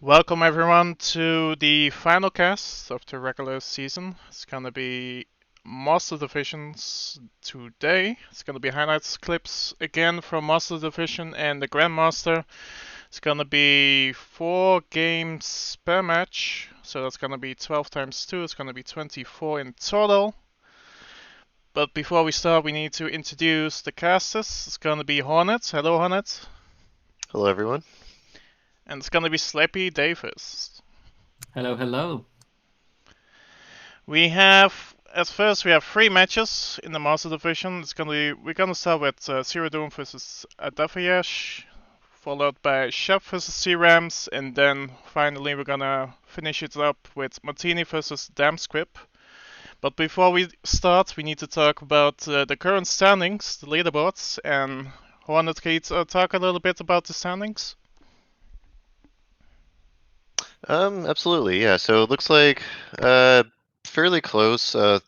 Welcome everyone to the final cast of the regular season. It's gonna be Master Divisions today. It's gonna be highlights clips again from Master Division and the Grandmaster. It's gonna be 4 games per match, so that's gonna be 12 times 2. It's gonna be 24 in total. But before we start, we need to introduce the casters. It's gonna be Hornet. Hello, Hornet. Hello, everyone. And it's gonna be Slappy Davis. Hello, hello. We have at first we have 3 matches in the Master Division. We're gonna start with Zero Doom versus Adafiash, followed by Shep versus C-Rams, and then finally we're gonna finish it up with Martini versus Damscript. But before we start, we need to talk about the current standings, the leaderboards, and Hornet, can you talk a little bit about the standings? Absolutely, yeah. So it looks like fairly close. I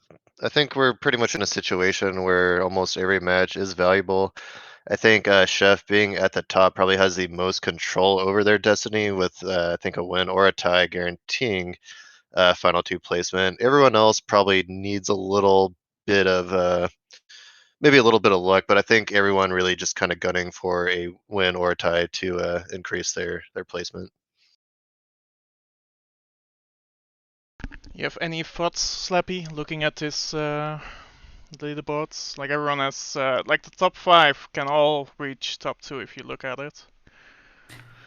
think we're pretty much in a situation where almost every match is valuable. I think Chef being at the top probably has the most control over their destiny, with I think a win or a tie guaranteeing final two placement. Everyone else probably needs a little bit of maybe a little bit of luck, but I think everyone really just kind of gunning for a win or a tie to increase their placement. You have any thoughts, Slappy, looking at this leaderboards? Like everyone has, like the top 5 can all reach top 2 if you look at it.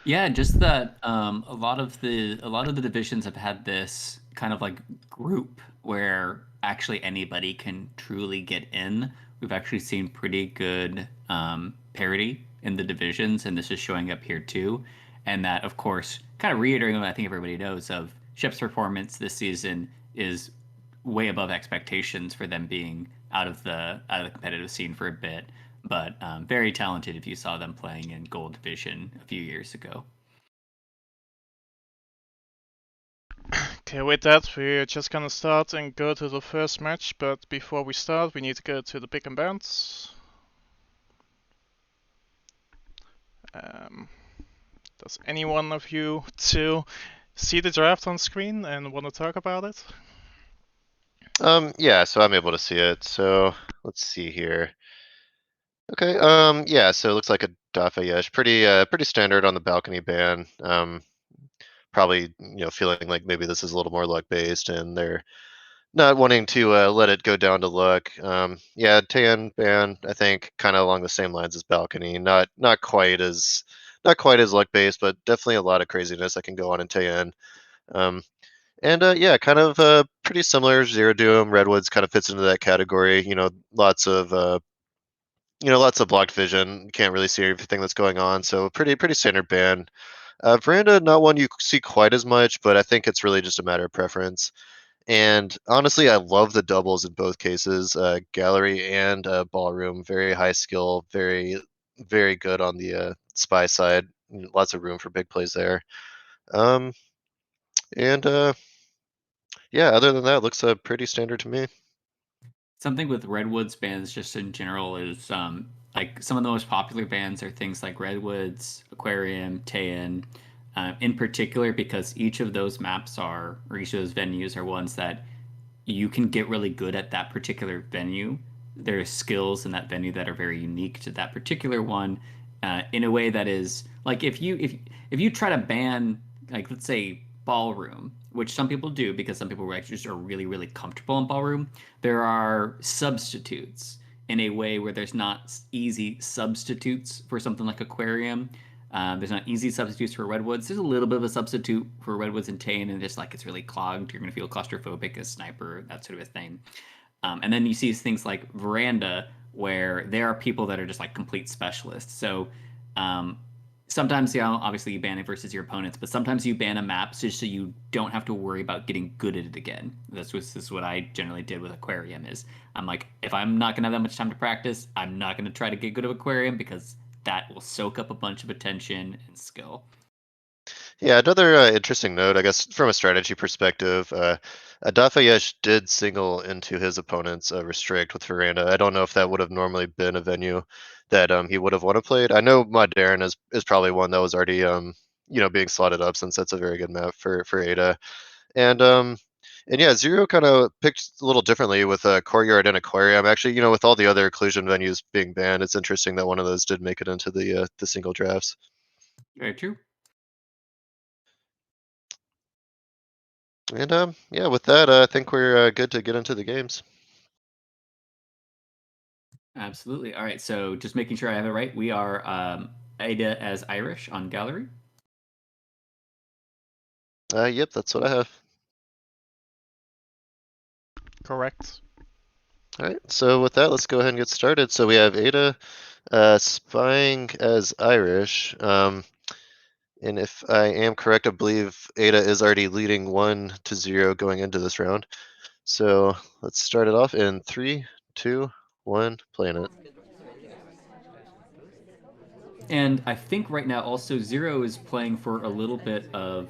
Yeah, just that a lot of the divisions have had this kind of like group where actually anybody can truly get in. We've actually seen pretty good parity in the divisions, and this is showing up here too. And that, of course, kind of reiterating what I think everybody knows of Ship's performance this season is way above expectations for them being out of the competitive scene for a bit, but very talented if you saw them playing in Gold Division a few years ago. Okay, with that, we're just gonna start and go to the first match, but before we start, we need to go to the pick and bands. Um, does any one of you two see the draft on screen and want to talk about it? Yeah, so I'm able to see it. So let's see here. Okay, yeah, so it looks like a Dafayesh, pretty standard on the balcony ban. Probably, feeling like maybe this is a little more luck based, and they're not wanting to let it go down to luck. Yeah, Tan ban, I think, kind of along the same lines as balcony. Not quite as luck based, but definitely a lot of craziness that can go on in Tan. Um, and yeah, kind of pretty similar. Zero Doom, Redwoods kind of fits into that category. Lots of blocked vision. Can't really see everything that's going on. So pretty standard band. Veranda, not one you see quite as much, but I think it's really just a matter of preference. And honestly, I love the doubles in both cases. Gallery and ballroom, very high skill, very good on the spy side. Lots of room for big plays there. Um, and yeah, other than that, it looks pretty standard to me. Something with Redwoods bands just in general is like some of the most popular bands are things like Redwoods, Aquarium, Tayan, in particular because each of those maps are, or each of those venues are ones that you can get really good at that particular venue. There are skills in that venue that are very unique to that particular one, in a way that is like if you try to ban, like, let's say, ballroom, which some people do because some people just are really comfortable in ballroom. There are substitutes in a way where there's not easy substitutes for something like aquarium. There's not easy substitutes for redwoods. There's a little bit of a substitute for redwoods and tane, and just like it's really clogged. You're going to feel claustrophobic as sniper, that sort of a thing. And then you see things like veranda, where there are people that are just like complete specialists. So um, sometimes, yeah, obviously you ban it versus your opponents, but sometimes you ban a map just so you don't have to worry about getting good at it again. This is what I generally did with aquarium. Is I'm like, if I'm not gonna have that much time to practice, I'm not gonna try to get good at aquarium because that will soak up a bunch of attention and skill. Yeah, another interesting note, I guess, from a strategy perspective, Adafayesh did single into his opponent's restrict with Veranda. I don't know if that would have normally been a venue that he would have want to played. I know Modern is probably one that was already being slotted up since that's a very good map for Ada. And yeah, Zero kind of picked a little differently with a Courtyard and Aquarium. Actually, with all the other occlusion venues being banned, it's interesting that one of those did make it into the single drafts. Very true. And yeah, with that, I think we're good to get into the games. Absolutely. All right. So just making sure I have it right. We are Ada as Irish on gallery. Yep, that's what I have. Correct. All right, so with that, let's go ahead and get started. So we have Ada spying as Irish. And if I am correct, I believe Ada is already leading 1-0 going into this round. So let's start it off in 3, 2, 1, playing it. And I think right now also Zero is playing for a little bit of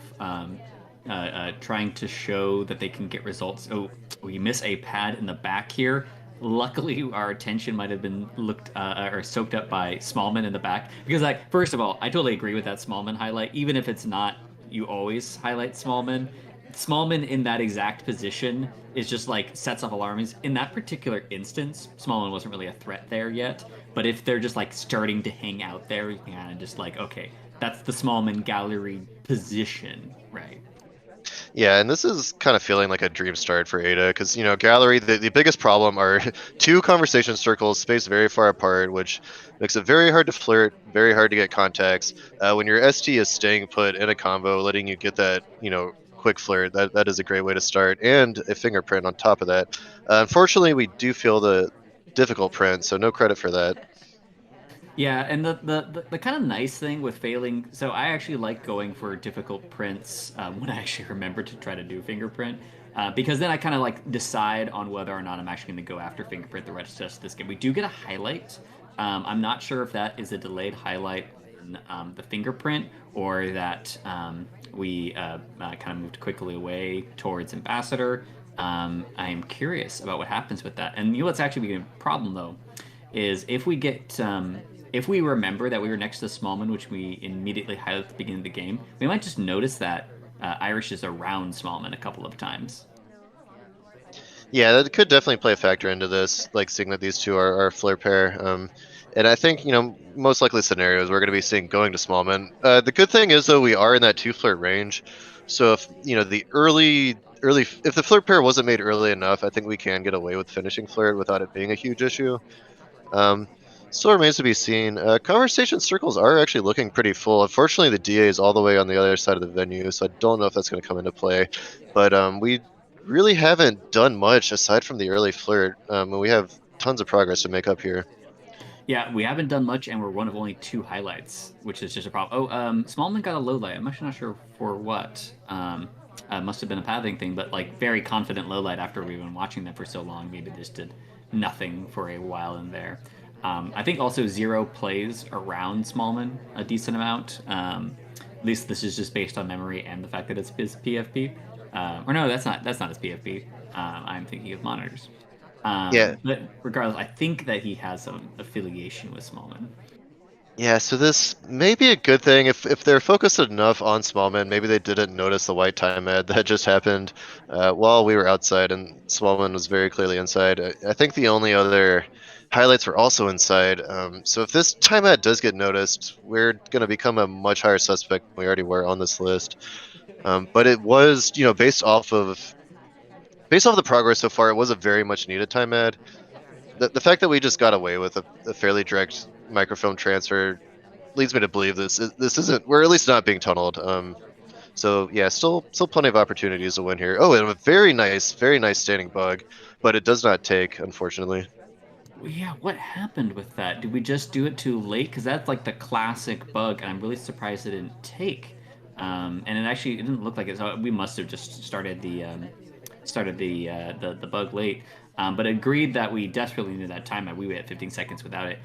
trying to show that they can get results. Oh, we miss a pad in the back here. Luckily, our attention might have been looked or soaked up by Smallman in the back. Because, like, first of all, I totally agree with that Smallman highlight. Even if it's not, you always highlight Smallman. Smallman in that exact position is just like sets off alarms. In that particular instance, Smallman wasn't really a threat there yet. But if they're just like starting to hang out there, you can kind of just like, okay, that's the Smallman gallery position, right? Yeah, and this is kind of feeling like a dream start for Ada because, Gallery, the biggest problem are two conversation circles spaced very far apart, which makes it very hard to flirt, very hard to get contacts. When your ST is staying put in a combo, letting you get that, quick flirt, that is a great way to start, and a fingerprint on top of that. Unfortunately, we do feel the difficult print, so no credit for that. Yeah, and the kind of nice thing with failing, so I actually like going for difficult prints when I actually remember to try to do fingerprint, because then I kind of like decide on whether or not I'm actually going to go after fingerprint the rest of this game. We do get a highlight. I'm not sure if that is a delayed highlight on the fingerprint or that we kind of moved quickly away towards Ambassador. I'm curious about what happens with that. And what's actually a problem though is if we remember that we were next to Smallman, which we immediately highlighted at the beginning of the game, we might just notice that Irish is around Smallman a couple of times. Yeah, that could definitely play a factor into this, like seeing that these two are a flirt pair. And I think, most likely scenarios we're going to be seeing going to Smallman. The good thing is, though, we are in that 2 flirt range. So if, the early, if the flirt pair wasn't made early enough, I think we can get away with finishing flirt without it being a huge issue. Um, Still remains to be seen. Conversation circles are actually looking pretty full. Unfortunately, the DA is all the way on the other side of the venue, so I don't know if that's going to come into play. But we really haven't done much aside from the early flirt, and we have tons of progress to make up here. Yeah, we haven't done much, and we're one of only 2 highlights, which is just a problem. Oh, Smallman got a low light. I'm actually not sure for what. Must have been a pathing thing, but like very confident low light after we've been watching them for so long. Maybe they just did nothing for a while in there. I think also Zero plays around Smallman a decent amount. At least this is just based on memory and the fact that it's his PFP. Or no, that's not his PFP. I'm thinking of monitors. Yeah, But regardless, I think that he has some affiliation with Smallman. yeah. So this may be a good thing if they're focused enough on Smallman. Maybe they didn't notice the white time ad that just happened while we were outside, and Smallman was very clearly inside. I think the only other highlights were also inside. So if this time ad does get noticed, we're going to become a much higher suspect than we already were on this list. But it was, based off the progress so far, it was a very much needed time ad. The fact that we just got away with a fairly direct microfilm transfer leads me to believe this isn't, we're at least not being tunneled. So yeah, still plenty of opportunities to win here. Oh, and a very nice standing bug, but it does not take, unfortunately. Well, yeah, what happened with that? Did we just do it too late? Because that's like the classic bug, and I'm really surprised it didn't take. And it didn't look like it. So we must have just started the bug late. But agreed that we desperately needed that time. We went 15 seconds without it.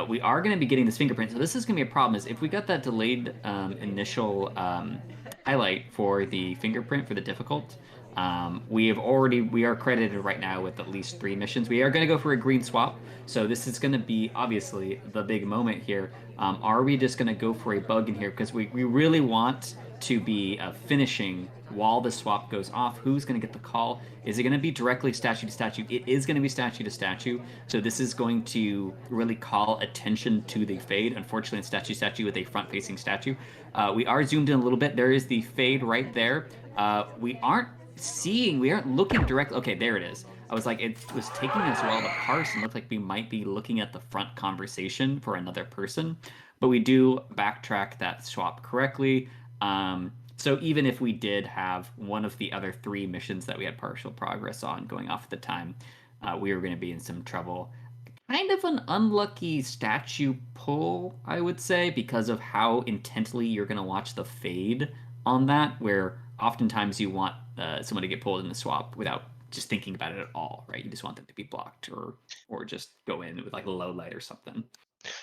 We are going to be getting this fingerprint. So this is going to be a problem. Is if we got that delayed initial highlight for the fingerprint for the difficult, We are credited right now with at least 3 missions. We are going to go for a green swap, so this is going to be obviously the big moment here. Are we just going to go for a bug in here because we really want to be finishing while the swap goes off? Who's going to get the call? Is it going to be directly statue to statue? It is going to be statue to statue. So this is going to really call attention to the fade. Unfortunately, it's statue to statue with a front-facing statue. We are zoomed in a little bit. There is the fade right there. We aren't looking directly. Okay, there it is. I was like, it was taking us a while to parse and looked like we might be looking at the front conversation for another person, but we do backtrack that swap correctly. So even if we did have one of the other 3 missions that we had partial progress on going off at the time, we were going to be in some trouble. Kind of an unlucky statue pull, I would say, because of how intently you're going to watch the fade on that, where oftentimes you want someone to get pulled in the swap without just thinking about it at all, right? You just want them to be blocked or just go in with like a low light or something.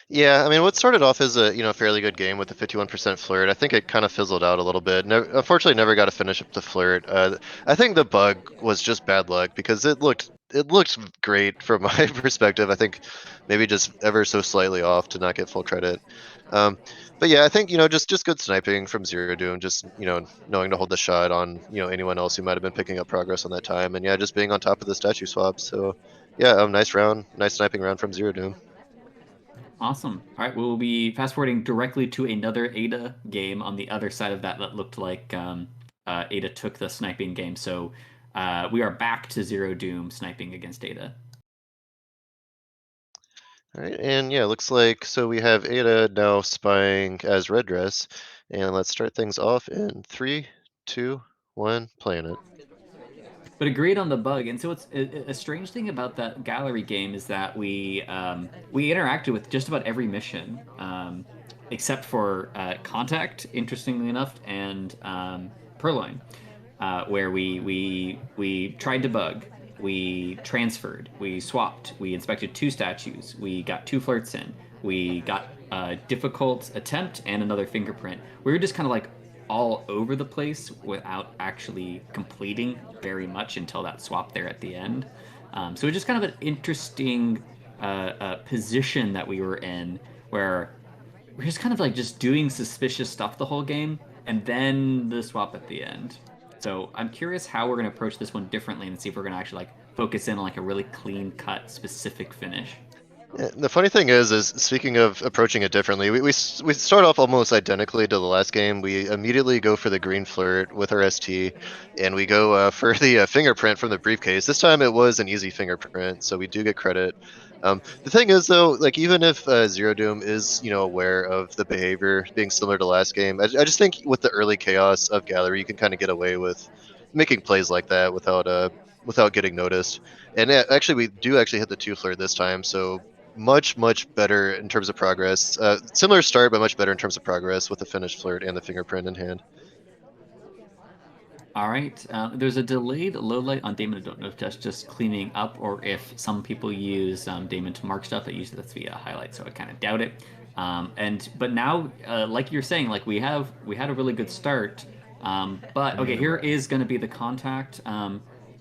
Yeah, I mean, what started off as a fairly good game with a 51% flirt, I think it kind of fizzled out a little bit. Unfortunately, never got to finish up the flirt. I think the bug was just bad luck because it looked great from my perspective. I think maybe just ever so slightly off to not get full credit. But yeah, I think just good sniping from Zero Doom, just knowing to hold the shot on anyone else who might have been picking up progress on that time, and yeah, just being on top of the statue swaps. So yeah, nice round, nice sniping round from Zero Doom. Awesome. All right, we'll be fast forwarding directly to another Ada game on the other side of that looked like Ada took the sniping game. So we are back to Zero Doom sniping against Ada. All right, and yeah, looks like so we have Ada now spying as Red Dress, and let's start things off in 3, 2, 1, playing it. But agreed on the bug, and so it's a strange thing about that gallery game is that we interacted with just about every mission, except for contact, interestingly enough, and Purloin, where we tried to bug, we transferred, we swapped, we inspected 2 statues, we got 2 flirts in, we got a difficult attempt and another fingerprint. We were just kind of like all over the place without actually completing very much until that swap there at the end. So it's just kind of an interesting position that we were in where we're just kind of like just doing suspicious stuff the whole game and then the swap at the end. So I'm curious how we're going to approach this one differently and see if we're going to actually like focus in on like a really clean cut specific finish. Yeah, the funny thing is speaking of approaching it differently, we start off almost identically to the last game. We immediately go for the green flirt with our ST, and we go for the fingerprint from the briefcase. This time it was an easy fingerprint, so we do get credit. The thing is, though, like even if Zero Doom is aware of the behavior being similar to last game, I just think with the early chaos of Gallery, you can kind of get away with making plays like that without getting noticed. And actually, we do actually hit the 2 flirt this time, so much better in terms of progress. Similar start, but much better in terms of progress with the finished flirt and the fingerprint in hand. All right. There's a delayed low light on Damon. I don't know if that's just cleaning up or if some people use Damon to mark stuff. That usually that's via highlight, so I kind of doubt it. But now, like you're saying, like we had a really good start. But okay, here is going to be the contact.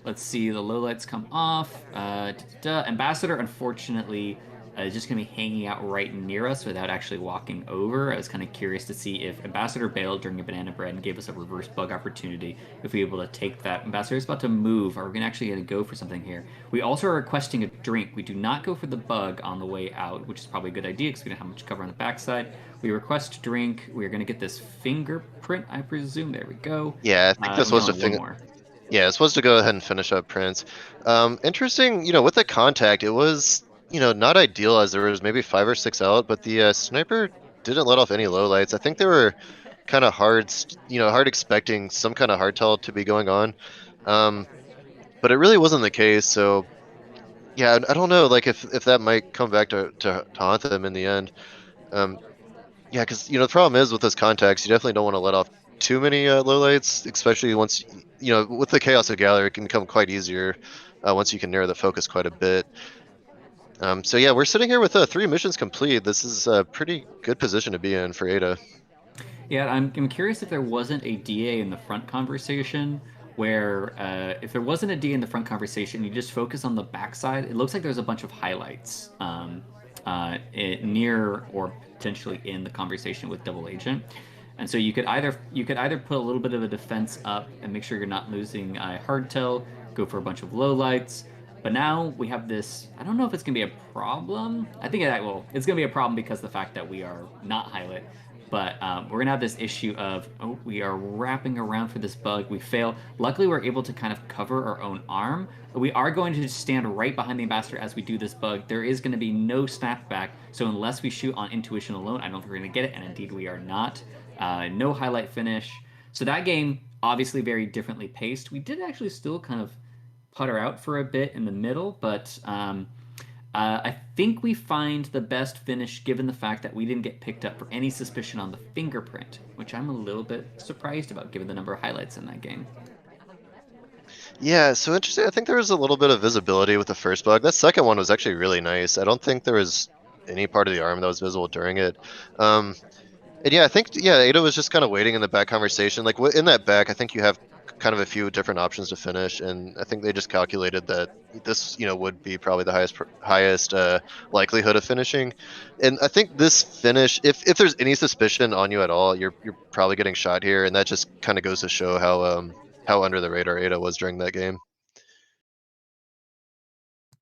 Let's see, the low lights come off. Ambassador, unfortunately, is just going to be hanging out right near us without actually walking over. I was kind of curious to see if Ambassador bailed during a banana bread and gave us a reverse bug opportunity if we were able to take that. Ambassador is about to move. Are we going to actually going to go for something here? We also are requesting a drink. We do not go for the bug on the way out, which is probably a good idea because we don't have much cover on the backside. We request drink. We are going to get this fingerprint, I presume. There we go. Yeah, I think this was a more. Yeah, it's supposed to go ahead and finish up Prince. Interesting, with the contact, it was, not ideal as there was maybe 5 or 6 out, but the sniper didn't let off any lowlights. I think they were kind of hard expecting some kind of hardtail to be going on. But it really wasn't the case, so yeah, I don't know, like if that might come back to haunt them in the end. Yeah, because the problem is with those contacts, you definitely don't want to let off too many lowlights, especially once with the chaos of gallery, it can become quite easier once you can narrow the focus quite a bit. So yeah, we're sitting here with 3 missions complete. This is a pretty good position to be in for Ada. Yeah, I'm curious if there wasn't a DA in the front conversation, where if there wasn't a D in the front conversation, you just focus on the backside. It looks like there's a bunch of highlights near or potentially in the conversation with double agent. And so you could either put a little bit of a defense up and make sure you're not losing hardtail, go for a bunch of low lights. But now we have this. I don't know if it's gonna be a problem. I think it's gonna be a problem because of the fact that we are not highlight. But we're gonna have this issue of we are wrapping around for this bug. We fail. Luckily, we're able to kind of cover our own arm. We are going to stand right behind the ambassador as we do this bug. There is going to be no snapback. So unless we shoot on intuition alone, I don't think we're going to get it. And indeed, we are not. No highlight finish. So that game, obviously very differently paced. We did actually still kind of putter out for a bit in the middle, but I think we find the best finish given the fact that we didn't get picked up for any suspicion on the fingerprint, which I'm a little bit surprised about given the number of highlights in that game. Yeah, so interesting. I think there was a little bit of visibility with the first bug. That second one was actually really nice. I don't think there was any part of the arm that was visible during it. And yeah, I think Ada was just kind of waiting in the back conversation. Like in that back, I think you have kind of a few different options to finish, and I think they just calculated that this would be probably the highest likelihood of finishing. And I think this finish, if there's any suspicion on you at all, you're probably getting shot here, and that just kind of goes to show how under the radar Ada was during that game.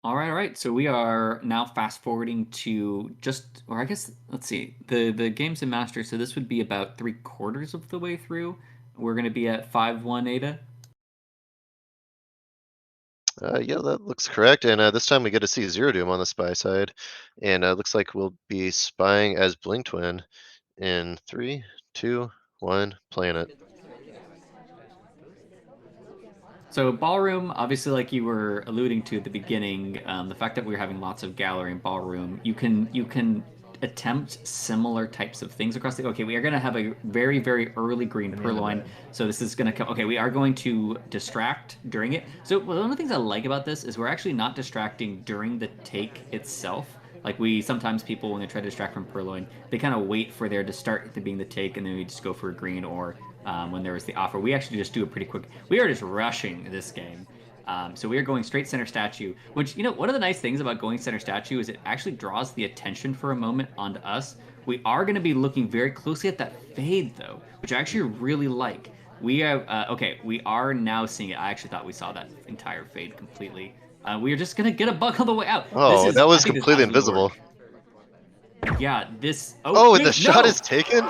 All right. So we are now fast forwarding to or I guess, let's see, the games in Master. So this would be about 3/4 of the way through. We're going to be at 5-1 Ada. Yeah, that looks correct. And this time we get to see Zero Doom on the spy side, and looks like we'll be spying as Blink Twin in 3, 2, 1, planet. So ballroom, obviously, like you were alluding to at the beginning, the fact that we're having lots of gallery and ballroom, you can attempt similar types of things across the. Okay, we are going to have a very very early green purloin, so this is going to come. Okay, we are going to distract during it. So one of the things I like about this is we're actually not distracting during the take itself. Like sometimes people when they try to distract from purloin, they kind of wait for there to start being the take, and then we just go for a green or when there was the offer. We actually just do a pretty quick. We are just rushing this game. So we are going straight center statue, which, one of the nice things about going center statue is it actually draws the attention for a moment onto us. We are going to be looking very closely at that fade, though, which I actually really like. We have, okay, we are now seeing it. I actually thought we saw that entire fade completely. We are just going to get a bug on the way out. Oh, that was completely invisible. Yeah, this. Oh, and the shot is taken?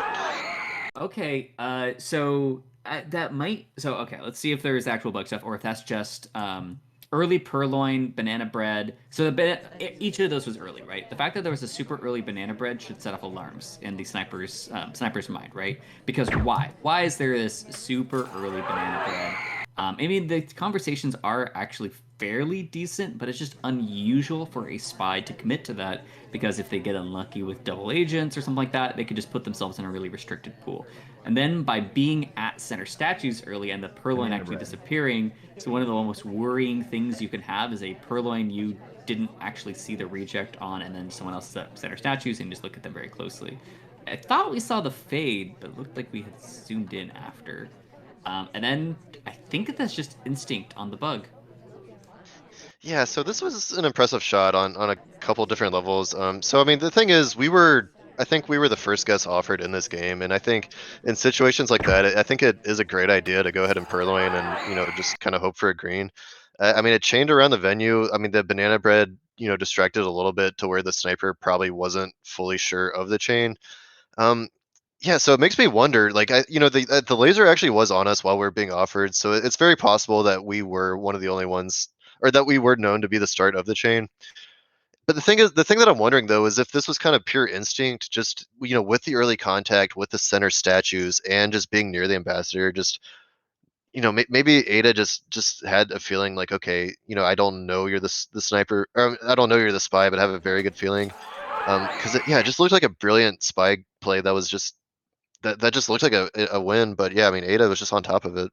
Okay, so that might. So okay, let's see if there's actual bug stuff, or if that's just early purloin, banana bread. So each of those was early, right? The fact that there was a super early banana bread should set off alarms in the sniper's mind, right? Because why? Why is there this super early banana bread? I mean, the conversations are actually fairly decent, but it's just unusual for a spy to commit to that because if they get unlucky with double agents or something like that, they could just put themselves in a really restricted pool. And then by being at center statues early and the purloin actually disappearing, so one of the most worrying things you can have is a purloin you didn't actually see the reject on, and then someone else at center statues and just look at them very closely. I thought we saw the fade, but it looked like we had zoomed in after. And then I think that's just instinct on the bug. Yeah, so this was an impressive shot on a couple different levels. So I mean, the thing is, I think we were the first guess offered in this game, and I think in situations like that, I think it is a great idea to go ahead and purloin and just kind of hope for a green. I mean, it chained around the venue. I mean, the banana bread distracted a little bit to where the sniper probably wasn't fully sure of the chain. Yeah, so it makes me wonder, like, the laser actually was on us while we were being offered, so it's very possible that we were one of the only ones, or that we were known to be the start of the chain. But the thing that I'm wondering though is if this was kind of pure instinct, just with the early contact with the center statues and just being near the ambassador, just maybe Ada just had a feeling like, okay, I don't know you're the sniper, or I don't know you're the spy, but I have a very good feeling, because it just looked like a brilliant spy play that was just. That just looked like a win, but yeah, I mean, Ada was just on top of it.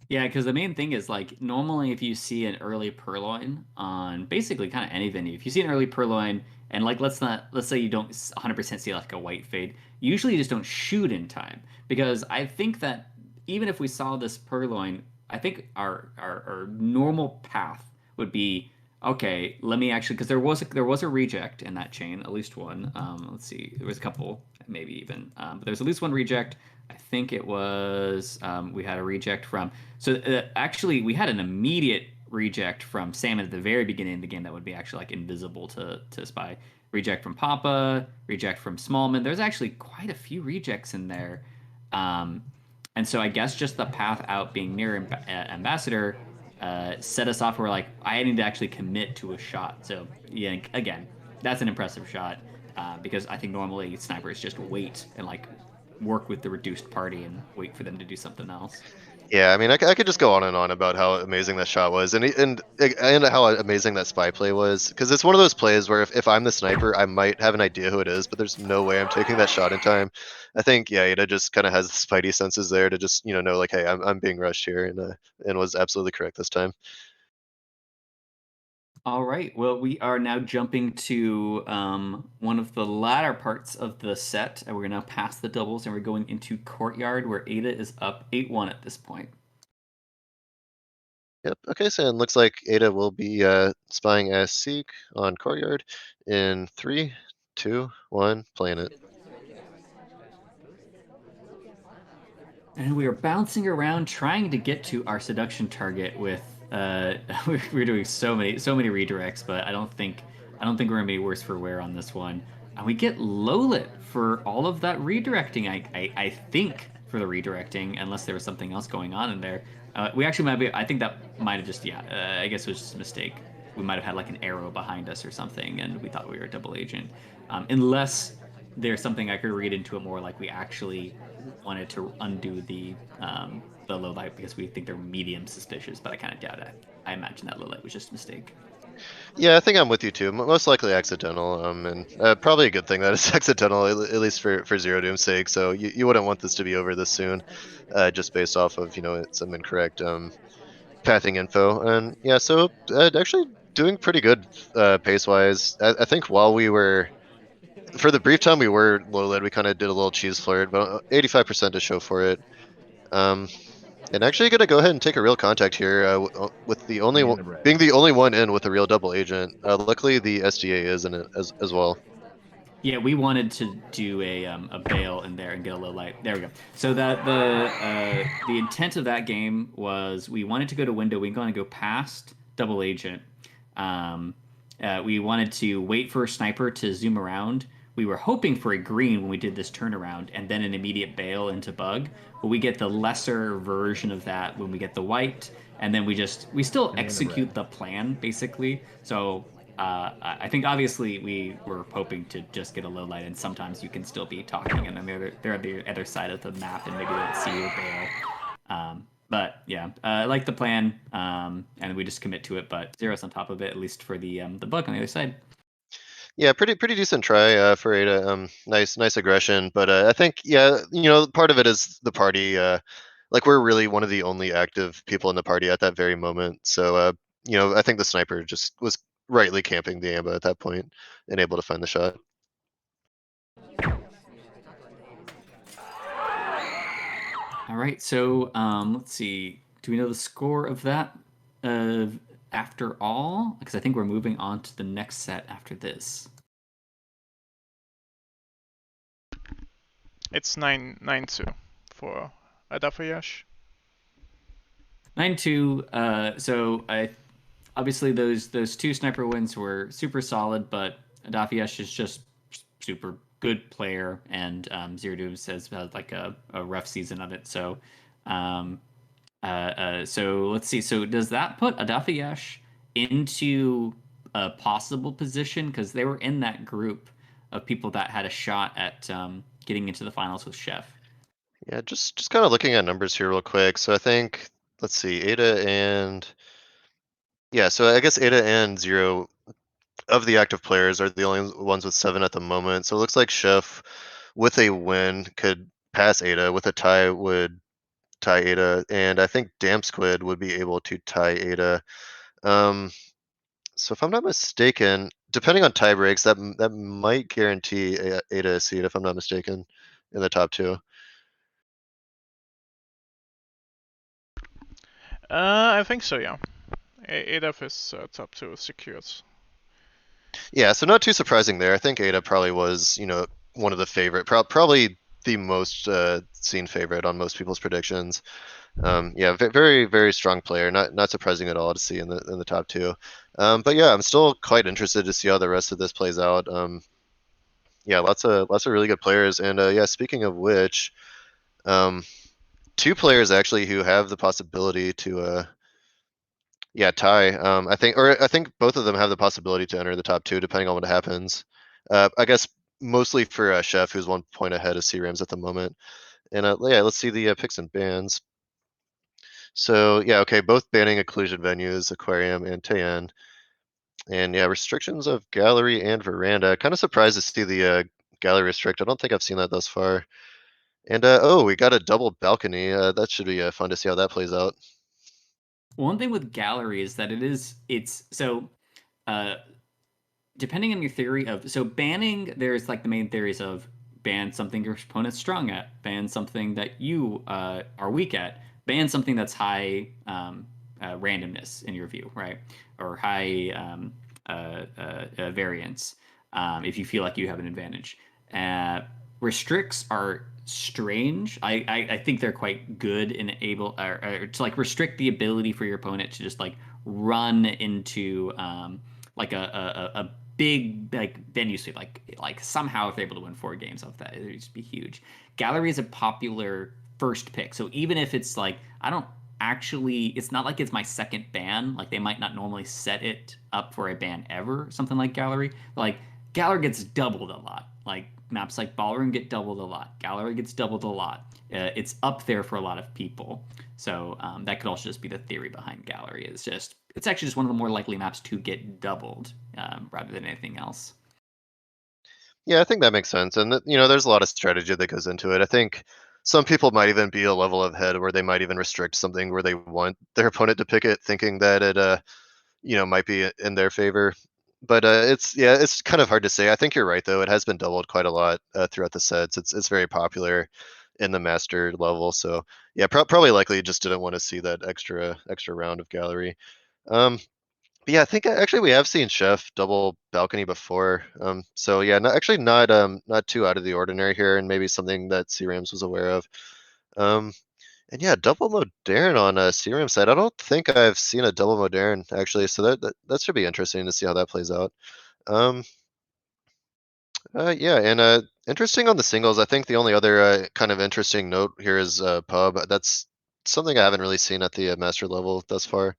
Yeah, because the main thing is like normally if you see an early purloin on basically kind of any venue, if you see an early purloin and like let's say you don't 100% see like a white fade, you usually just don't shoot in time because I think that even if we saw this purloin, I think our normal path would be okay. Let me actually, because there was a reject in that chain, at least one. Let's see, there was a couple, maybe even, but there's at least one reject. I think it was we had a reject from. So actually, we had an immediate reject from Salmon at the very beginning of the game that would be actually like invisible to Spy. Reject from Papa, reject from Smallman. There's actually quite a few rejects in there. Um, and so I guess just the path out being near Ambassador set us off where like I need to actually commit to a shot. So yeah, again, that's an impressive shot because I think normally snipers just wait and like work with the reduced party and wait for them to do something else. Yeah, I mean, I could just go on and on about how amazing that shot was, and how amazing that spy play was, because it's one of those plays where if I'm the sniper, I might have an idea who it is, but there's no way I'm taking that shot in time. I think, yeah, Ada just kind of has the spidey senses there to just know like, hey, I'm being rushed here, and was absolutely correct this time. All right. Well, we are now jumping to one of the latter parts of the set, and we're now past the doubles, and we're going into Courtyard, where Ada is up 8-1 at this point. Yep. Okay, so it looks like Ada will be spying as Seek on Courtyard in 3, 2, 1, playing it. And we are bouncing around trying to get to our seduction target with we're doing so many redirects, but I don't think we're gonna be worse for wear on this one. And we get low lit for all of that redirecting. I think for the redirecting, unless there was something else going on in there. We actually might be. I think that might have just I guess it was just a mistake. We might have had like an arrow behind us or something, and we thought we were a double agent. Unless there's something I could read into it more, like we actually wanted to undo the low light because we think they're medium suspicious, but I kind of doubt it. I imagine that low light was just a mistake. Yeah, I think I'm with you too. Most likely accidental, and probably a good thing that it's accidental, at least for Zero Doom's sake. So you wouldn't want this to be over this soon, just based off of some incorrect pathing info. And yeah, so actually doing pretty good pace wise. I think while we were for the brief time we were low lead, we kind of did a little cheese flirt, but 85% to show for it. Um, and actually gonna go ahead and take a real contact here with the only being the only one in with a real double agent. Luckily, the SDA is in it as well. Yeah, we wanted to do a bail in there and get a low light. There we go. So that the intent of that game was we wanted to go to window. We want to go past double agent. Um, we wanted to wait for a sniper to zoom around. We were hoping for a green when we did this turnaround, and then an immediate bail into bug. But we get the lesser version of that when we get the white, and then we still execute the plan basically. So I think obviously we were hoping to just get a low light, and sometimes you can still be talking, and then they're at the other side of the map, and maybe they don't see your bail. But yeah, I like the plan, and we just commit to it. But zeros on top of it, at least for the bug on the other side. Yeah, pretty decent try for Ada. Nice aggression, but I think part of it is the party. Like we're really one of the only active people in the party at that very moment. So I think the sniper just was rightly camping the ambo at that point and able to find the shot. All right, so let's see. Do we know the score of that? After all, because I think we're moving on to the next set after this. It's 9-2 for Adafayash. 9-2. So I obviously those two sniper wins were super solid, but Adafiash is just super good player, and Zero Doom says had like a rough season of it. So, so let's see. So does that put Adafiash into a possible position because they were in that group of people that had a shot at getting into the finals with Chef? Yeah, just kind of looking at numbers here real quick. So I think let's see, Ada and yeah, so I guess Ada and Zero of the active players are the only ones with 7 at the moment. So it looks like Chef with a win could pass Ada. With a tie would tie Ada, and I think Damn Squid would be able to tie Ada. So if I'm not mistaken, depending on tie breaks, that might guarantee Ada a seed if I'm not mistaken in the top 2. I think so, yeah. ADF is top 2 secured. Yeah, so not too surprising there. I think Ada probably was, one of the favorite, probably the most seen favorite on most people's predictions. Yeah, very very strong player. Not surprising at all to see in the top 2. But yeah, I'm still quite interested to see how the rest of this plays out. Yeah, lots of really good players. And yeah, speaking of which, um, 2 players actually who have the possibility to yeah, tie. I think both of them have the possibility to enter the top 2 depending on what happens. I guess mostly for Chef, who's 1 point ahead of C-Rams at the moment. And yeah, let's see the picks and bans. So yeah, okay, both banning occlusion venues, aquarium and Tayan. And yeah, restrictions of gallery and veranda. Kind of surprised to see the gallery restrict. I don't think I've seen that thus far. And oh, we got a double balcony. That should be fun to see how that plays out. One thing with gallery is that it's so uh, depending on your theory of so banning, there's like the main theories of ban something your opponent's strong at, ban something that you are weak at, ban something that's high randomness in your view, right, or high variance if you feel like you have an advantage. Restricts are strange. I think they're quite good in able or to like restrict the ability for your opponent to just like run into like a big like venue sweep. Like somehow if they're able to win 4 games off that, it'd just be huge. Gallery is a popular first pick, so even if it's like I don't actually, it's not like it's my second ban. Like they might not normally set it up for a ban ever, something like Gallery. Like Gallery gets doubled a lot. Like maps like Ballroom get doubled a lot. Gallery gets doubled a lot. It's up there for a lot of people. So that could also just be the theory behind Gallery. It's actually just one of the more likely maps to get doubled rather than anything else. Yeah, I think that makes sense. And there's a lot of strategy that goes into it. I think some people might even be a level ahead where they might even restrict something where they want their opponent to pick it, thinking that it might be in their favor. But it's kind of hard to say. I think you're right though. It has been doubled quite a lot throughout the sets. It's very popular in the master level. So yeah, probably likely just didn't want to see that extra round of gallery. Um, but yeah, I think actually we have seen Chef double balcony before. So yeah, actually not too out of the ordinary here, and maybe something that C-Rams was aware of. Um, and yeah, double modern on a C-Ram side. I don't think I've seen a double modern actually, so that should be interesting to see how that plays out. Um, yeah, and interesting on the singles. I think the only other kind of interesting note here is pub. That's something I haven't really seen at the master level thus far.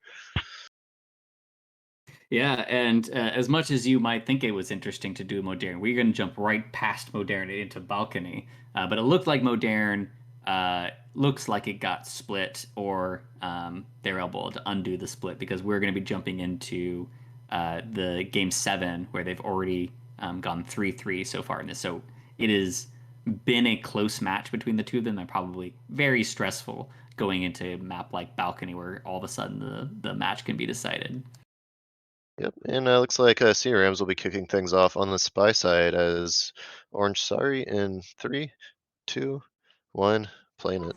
Yeah, and as much as you might think it was interesting to do Modern, we're going to jump right past Modern into Balcony. But it looked like Modern looks like it got split, or they're able to undo the split because we're going to be jumping into the game 7 where they've already gone 3-3 so far in this. So it has been a close match between the two of them and probably very stressful going into a map like Balcony where all of a sudden the match can be decided. Yep, and looks like C-Rams will be kicking things off on the spy side as Orange Sorry in 3, 2, 1, playing it.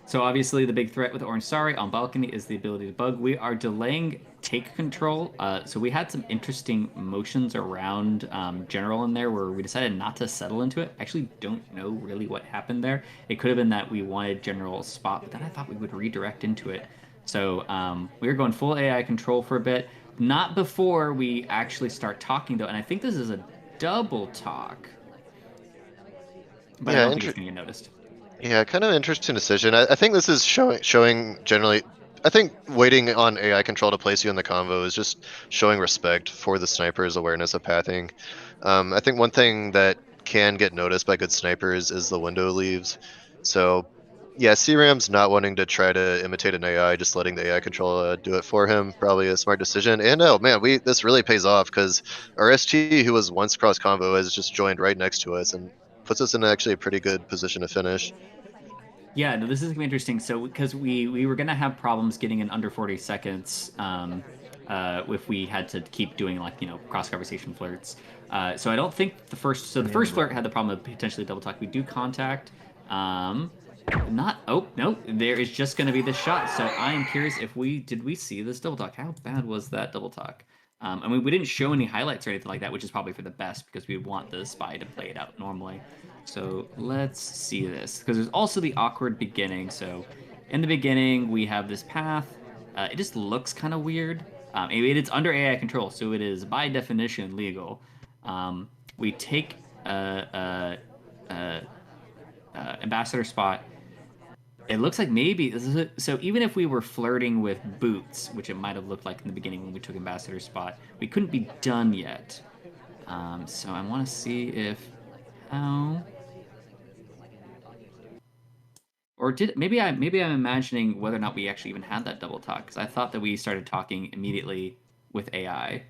So obviously the big threat with Orange Sari on Balcony is the ability to bug. We are delaying take control. So we had some interesting motions around General in there where we decided not to settle into it. I actually don't know really what happened there. It could have been that we wanted General's spot, but then I thought we would redirect into it. So we were going full AI control for a bit. Not before we actually start talking though, and I think this is a double talk, but I Yeah, don't think it's going to get noticed. Yeah, kind of interesting decision. I think this is showing generally. I think waiting on AI control to place you in the convo is just showing respect for the sniper's awareness of pathing. I think one thing that can get noticed by good snipers is the window leaves. So, yeah, C-Ram's not wanting to try to imitate an AI, just letting the AI control do it for him, probably a smart decision. And oh man, this really pays off because our ST, who was once cross convo, has just joined right next to us and puts us in actually a pretty good position to finish. Yeah, no, this is gonna be interesting. So, because we were gonna have problems getting in under 40 seconds, if we had to keep doing like cross conversation flirts. So I don't think the first flirt had the problem of potentially double talk. We do contact. Not. Oh no! There is just going to be this shot. So I am curious if did we see this double talk? How bad was that double talk? I mean, we didn't show any highlights or anything like that, which is probably for the best because we want the spy to play it out normally. So let's see this because there's also the awkward beginning. So in the beginning we have this path. It just looks kind of weird. It's under AI control, so it is by definition legal. We take ambassador spot. It looks like maybe so. Even if we were flirting with boots, which it might have looked like in the beginning when we took ambassador spot, we couldn't be done yet. So I want to see if how or did maybe I'm imagining whether or not we actually even had that double talk because I thought that we started talking immediately with AI.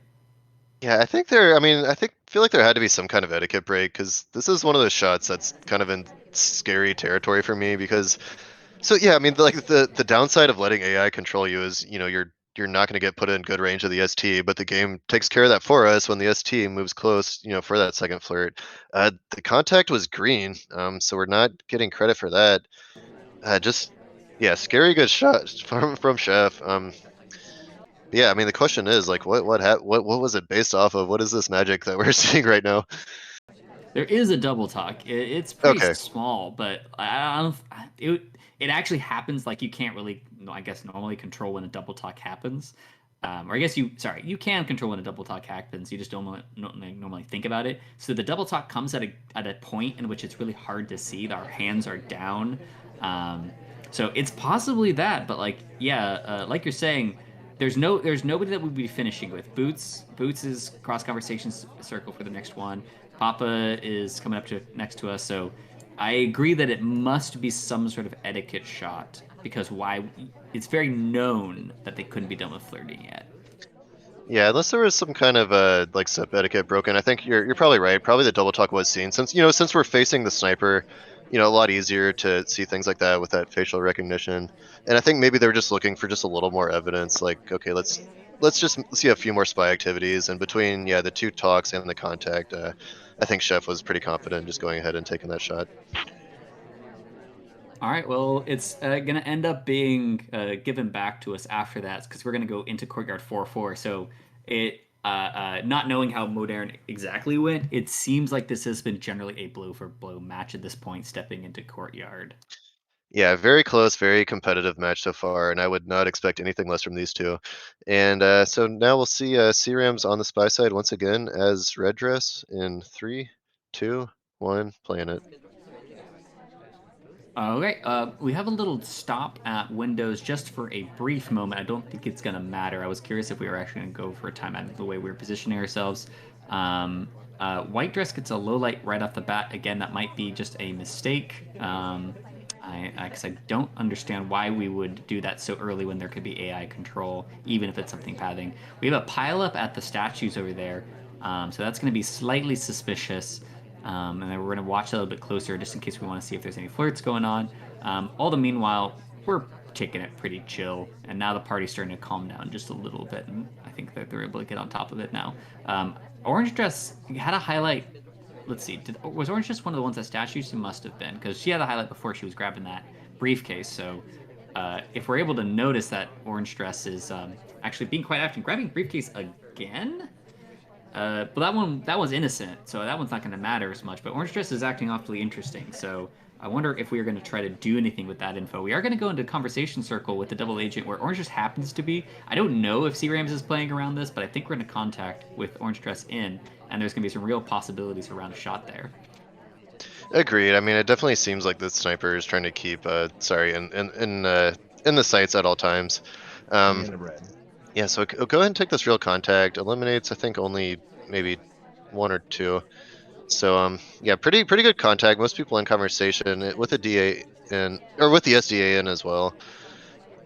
Yeah, I think there. I mean, feel like there had to be some kind of etiquette break because this is one of those shots that's kind of in scary territory for me because. So yeah, I mean, like the downside of letting AI control you is, you're not going to get put in good range of the ST, but the game takes care of that for us when the ST moves close, for that second flirt. The contact was green, so we're not getting credit for that. Just yeah, scary good shot from Chef. Yeah, I mean the question is like, what was it based off of? What is this magic that we're seeing right now? There is a double talk. It's pretty Okay, small, but I don't. It actually happens. Like you can't really, I guess, normally control when a double talk happens. Or I guess you can control when a double talk happens. You just don't normally think about it. So the double talk comes at a point in which it's really hard to see. Our hands are down. Um, so it's possibly that, but like yeah, like you're saying, there's nobody that we'd be finishing with. Boots is cross conversations circle for the next one. Papa is coming up to next to us, so I agree that it must be some sort of etiquette shot because why? It's very known that they couldn't be done with flirting yet. yeah, unless there was some kind of like step etiquette broken, I think you're probably right. Probably the double talk was seen since since we're facing the sniper, a lot easier to see things like that with that facial recognition. And I think maybe they were just looking for just a little more evidence. Like, okay, let's just see a few more spy activities. And between the two talks and the contact, I think Chef was pretty confident just going ahead and taking that shot. All right, well, it's going to end up being given back to us after that because we're going to go into Courtyard 4-4. So not knowing how Modern exactly went, it seems like this has been generally a blow for blow match at this point, stepping into Courtyard. Yeah, very close, very competitive match so far, and I would not expect anything less from these two. And so now we'll see C-Rams on the spy side once again as red dress in 3, 2, 1, playing it. Okay, we have a little stop at Windows just for a brief moment. I don't think it's going to matter. I was curious if we were actually going to go for a timeout of the way we were positioning ourselves. White dress gets a low light right off the bat. Again, that might be just a mistake. Because I don't understand why we would do that so early when there could be AI control, even if it's something pathing. We have a pileup at the statues over there, so that's going to be slightly suspicious. And then we're going to watch a little bit closer just in case we want to see if there's any flirts going on. All the meanwhile, we're taking it pretty chill, and now the party's starting to calm down just a little bit, and I think that they're able to get on top of it now. Orange Dress had a highlight. Let's see, was Orange Dress one of the ones that statues? She must have been, because she had a highlight before she was grabbing that briefcase, so if we're able to notice that Orange Dress is actually being quite active, grabbing briefcase again? But that one's innocent, so that one's not going to matter as much. But Orange Dress is acting awfully interesting, so I wonder if we are going to try to do anything with that info. We are going to go into conversation circle with the double agent where Orange Dress happens to be. I don't know if C-Rams is playing around this, but I think we're in contact with Orange Dress in, and there's going to be some real possibilities around a shot there. Agreed. I mean, it definitely seems like the sniper is trying to keep, in the sights at all times. Yeah, so go ahead and take this real contact. Eliminates, I think, only maybe 1 or 2. So yeah, pretty good contact. Most people in conversation with the DA in or with the SDA in as well.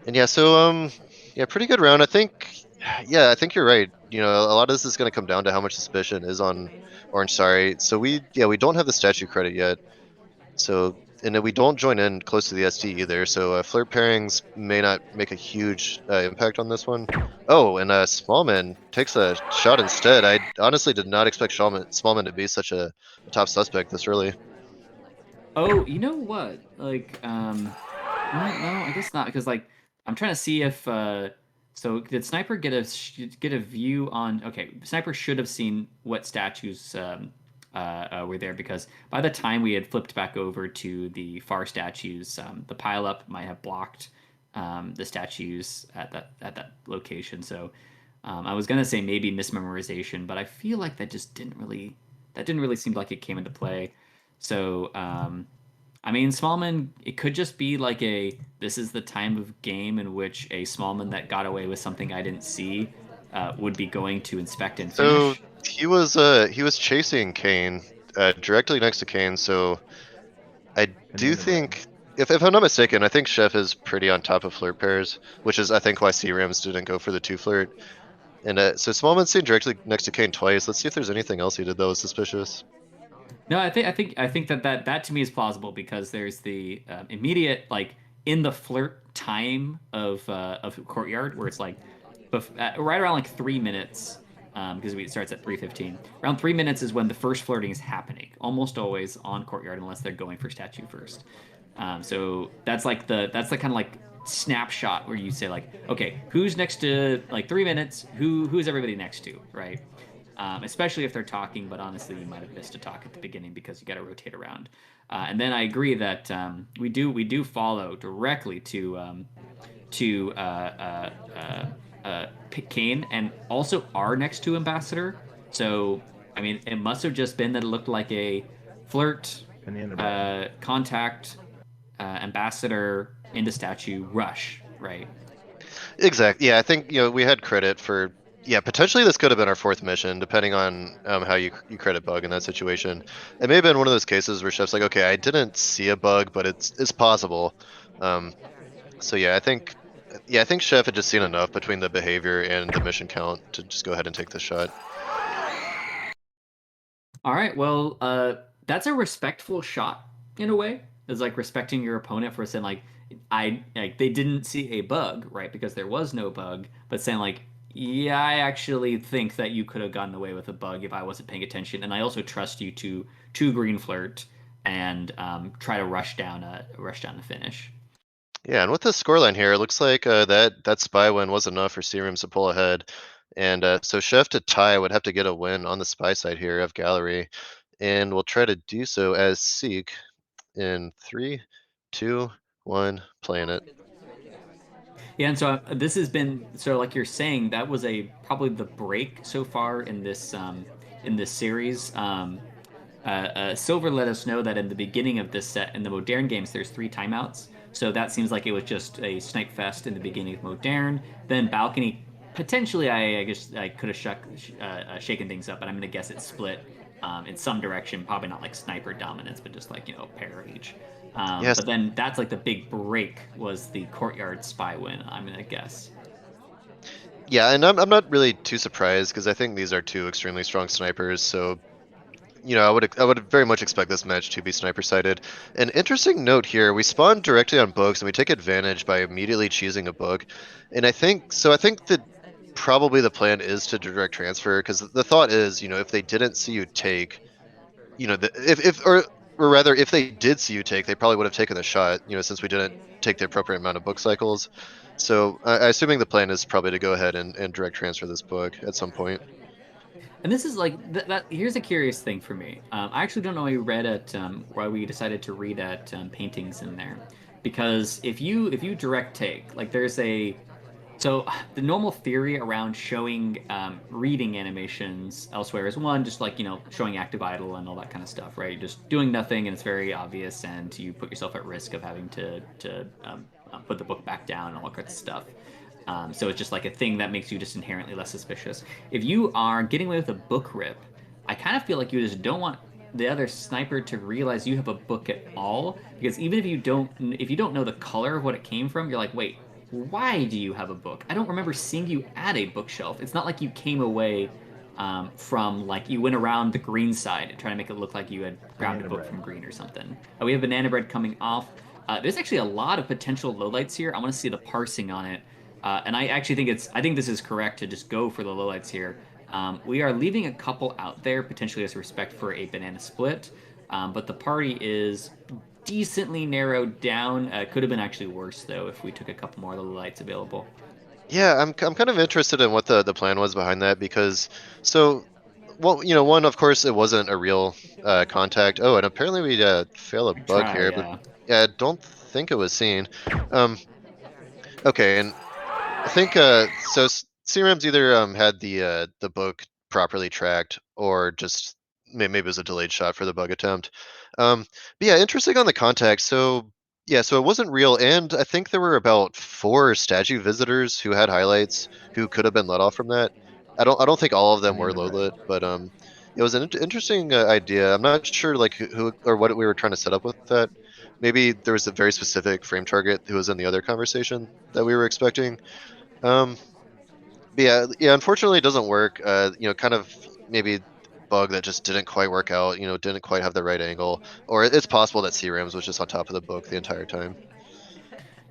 And yeah, so yeah, pretty good round. I think yeah, I think you're right. A lot of this is going to come down to how much suspicion is on Orange. Sorry. So we don't have the statue credit yet. So and then we don't join in close to the ST either. So flirt pairings may not make a huge impact on this one. Oh, and Smallman takes a shot instead. I honestly did not expect Smallman to be such a top suspect this early. Oh, you know what? Like, no, I guess not, because like I'm trying to see if so did Sniper get a view on? Okay, Sniper should have seen what statues were there, because by the time we had flipped back over to the far statues, the pileup might have blocked the statues at that location. So I was gonna say maybe mismemorization, but I feel like that didn't really seem like it came into play. So I mean, Smallman, it could just be like this is the time of game in which a Smallman that got away with something I didn't see would be going to inspect and So finish. he was chasing Kane, directly next to Kane. So I do think, if I'm not mistaken, I think Chef is pretty on top of flirt pairs, which is I think why C-Rams didn't go for the two flirt. And so Smallman's seen directly next to Kane twice. Let's see if there's anything else he did that was suspicious. No, I think that to me is plausible, because there's the immediate, like, in the flirt time of Courtyard, where it's like right around like 3 minutes, because it starts at 3:15. Around 3 minutes is when the first flirting is happening, almost always on Courtyard, unless they're going for statue first. So that's the kind of like snapshot where you say, like, okay, who's next to, like, 3 minutes? Who's everybody next to, right? Especially if they're talking, but honestly, you might have missed a talk at the beginning because you got to rotate around. And then I agree that we do follow directly to Kane, and also are next to Ambassador. So I mean, it must have just been that it looked like a flirt, contact, Ambassador into statue rush, right? Exactly. Yeah, I think we had credit for. Yeah, potentially this could have been our fourth mission, depending on how you credit bug in that situation. It may have been one of those cases where Chef's like, okay, I didn't see a bug, but it's possible. Um, so I think Chef had just seen enough between the behavior and the mission count to just go ahead and take the shot. All right, well, that's a respectful shot in a way. It's like respecting your opponent for saying, like, I like they didn't see a bug, right? Because there was no bug, but saying, like, yeah, I actually think that you could have gotten away with a bug if I wasn't paying attention, and I also trust you to green flirt and try to rush down the finish. Yeah, and with the scoreline here, it looks like that spy win was enough for Searams to pull ahead, and so Chef to tie would have to get a win on the spy side here of Gallery, and we'll try to do so as Seek in 3, 2, 1, playing it. Yeah, and so this has been, so like you're saying, that was a probably the break so far in this series. Silver let us know that in the beginning of this set, in the Modern games, there's 3 timeouts. So that seems like it was just a snipe fest in the beginning of Modern. Then Balcony, potentially, I guess I could have shaken things up, but I'm going to guess it split in some direction. Probably not like sniper dominance, but just like, a pair of each. Yes, But then that's like the big break was the Courtyard spy win, I'm going to guess. yeah, and I'm not really too surprised because I think these are two extremely strong snipers. So I would very much expect this match to be sniper sided. An interesting note here: we spawn directly on books, and we take advantage by immediately choosing a book. And I think so. I think that probably the plan is to direct transfer because the thought is, if they didn't see you take, if or rather, if they did see you take, they probably would have taken the shot. Since we didn't take the appropriate amount of book cycles. So assuming the plan is probably to go ahead and direct transfer this book at some point. And this is like that. Here's a curious thing for me. I actually don't know why we read at why we decided to read at paintings in there, because if you direct take, like, there's a, so the normal theory around showing reading animations elsewhere is, one, just like, showing active idle and all that kind of stuff, right? You're just doing nothing and it's very obvious, and you put yourself at risk of having to put the book back down and all that kind of stuff. So it's just like a thing that makes you just inherently less suspicious. If you are getting away with a book rip, I kind of feel like you just don't want the other sniper to realize you have a book at all, because even if you don't know the color of what it came from, you're like, wait, why do you have a book? I don't remember seeing you at a bookshelf. It's not like you came away from, like, you went around the green side trying to make it look like you had grabbed a book from green or something. We have banana bread coming off. There's actually a lot of potential lowlights here. I want to see the parsing on it. And I actually think I think this is correct to just go for the lowlights here. We are leaving a couple out there potentially as respect for a banana split, but the party is decently narrowed down. Could have been actually worse though if we took a couple more of the lights available. Yeah, I'm kind of interested in what the plan was behind that because so well, one of course it wasn't a real contact. Oh, and apparently we fail a Good bug try, here, but yeah. yeah, I don't think it was seen. Um, okay, and I think so. CRM's either had the book properly tracked or just maybe it was a delayed shot for the bug attempt. But yeah, interesting on the context. So yeah, so it wasn't real, and I think there were about 4 statue visitors who had highlights who could have been let off from that. I don't think all of them were low lit, but it was an interesting idea. I'm not sure like who or what we were trying to set up with that. Maybe there was a very specific frame target who was in the other conversation that we were expecting. Um, but yeah, unfortunately, it doesn't work. Kind of maybe bug that just didn't quite work out. Didn't quite have the right angle, or it's possible that C-Rams was just on top of the book the entire time.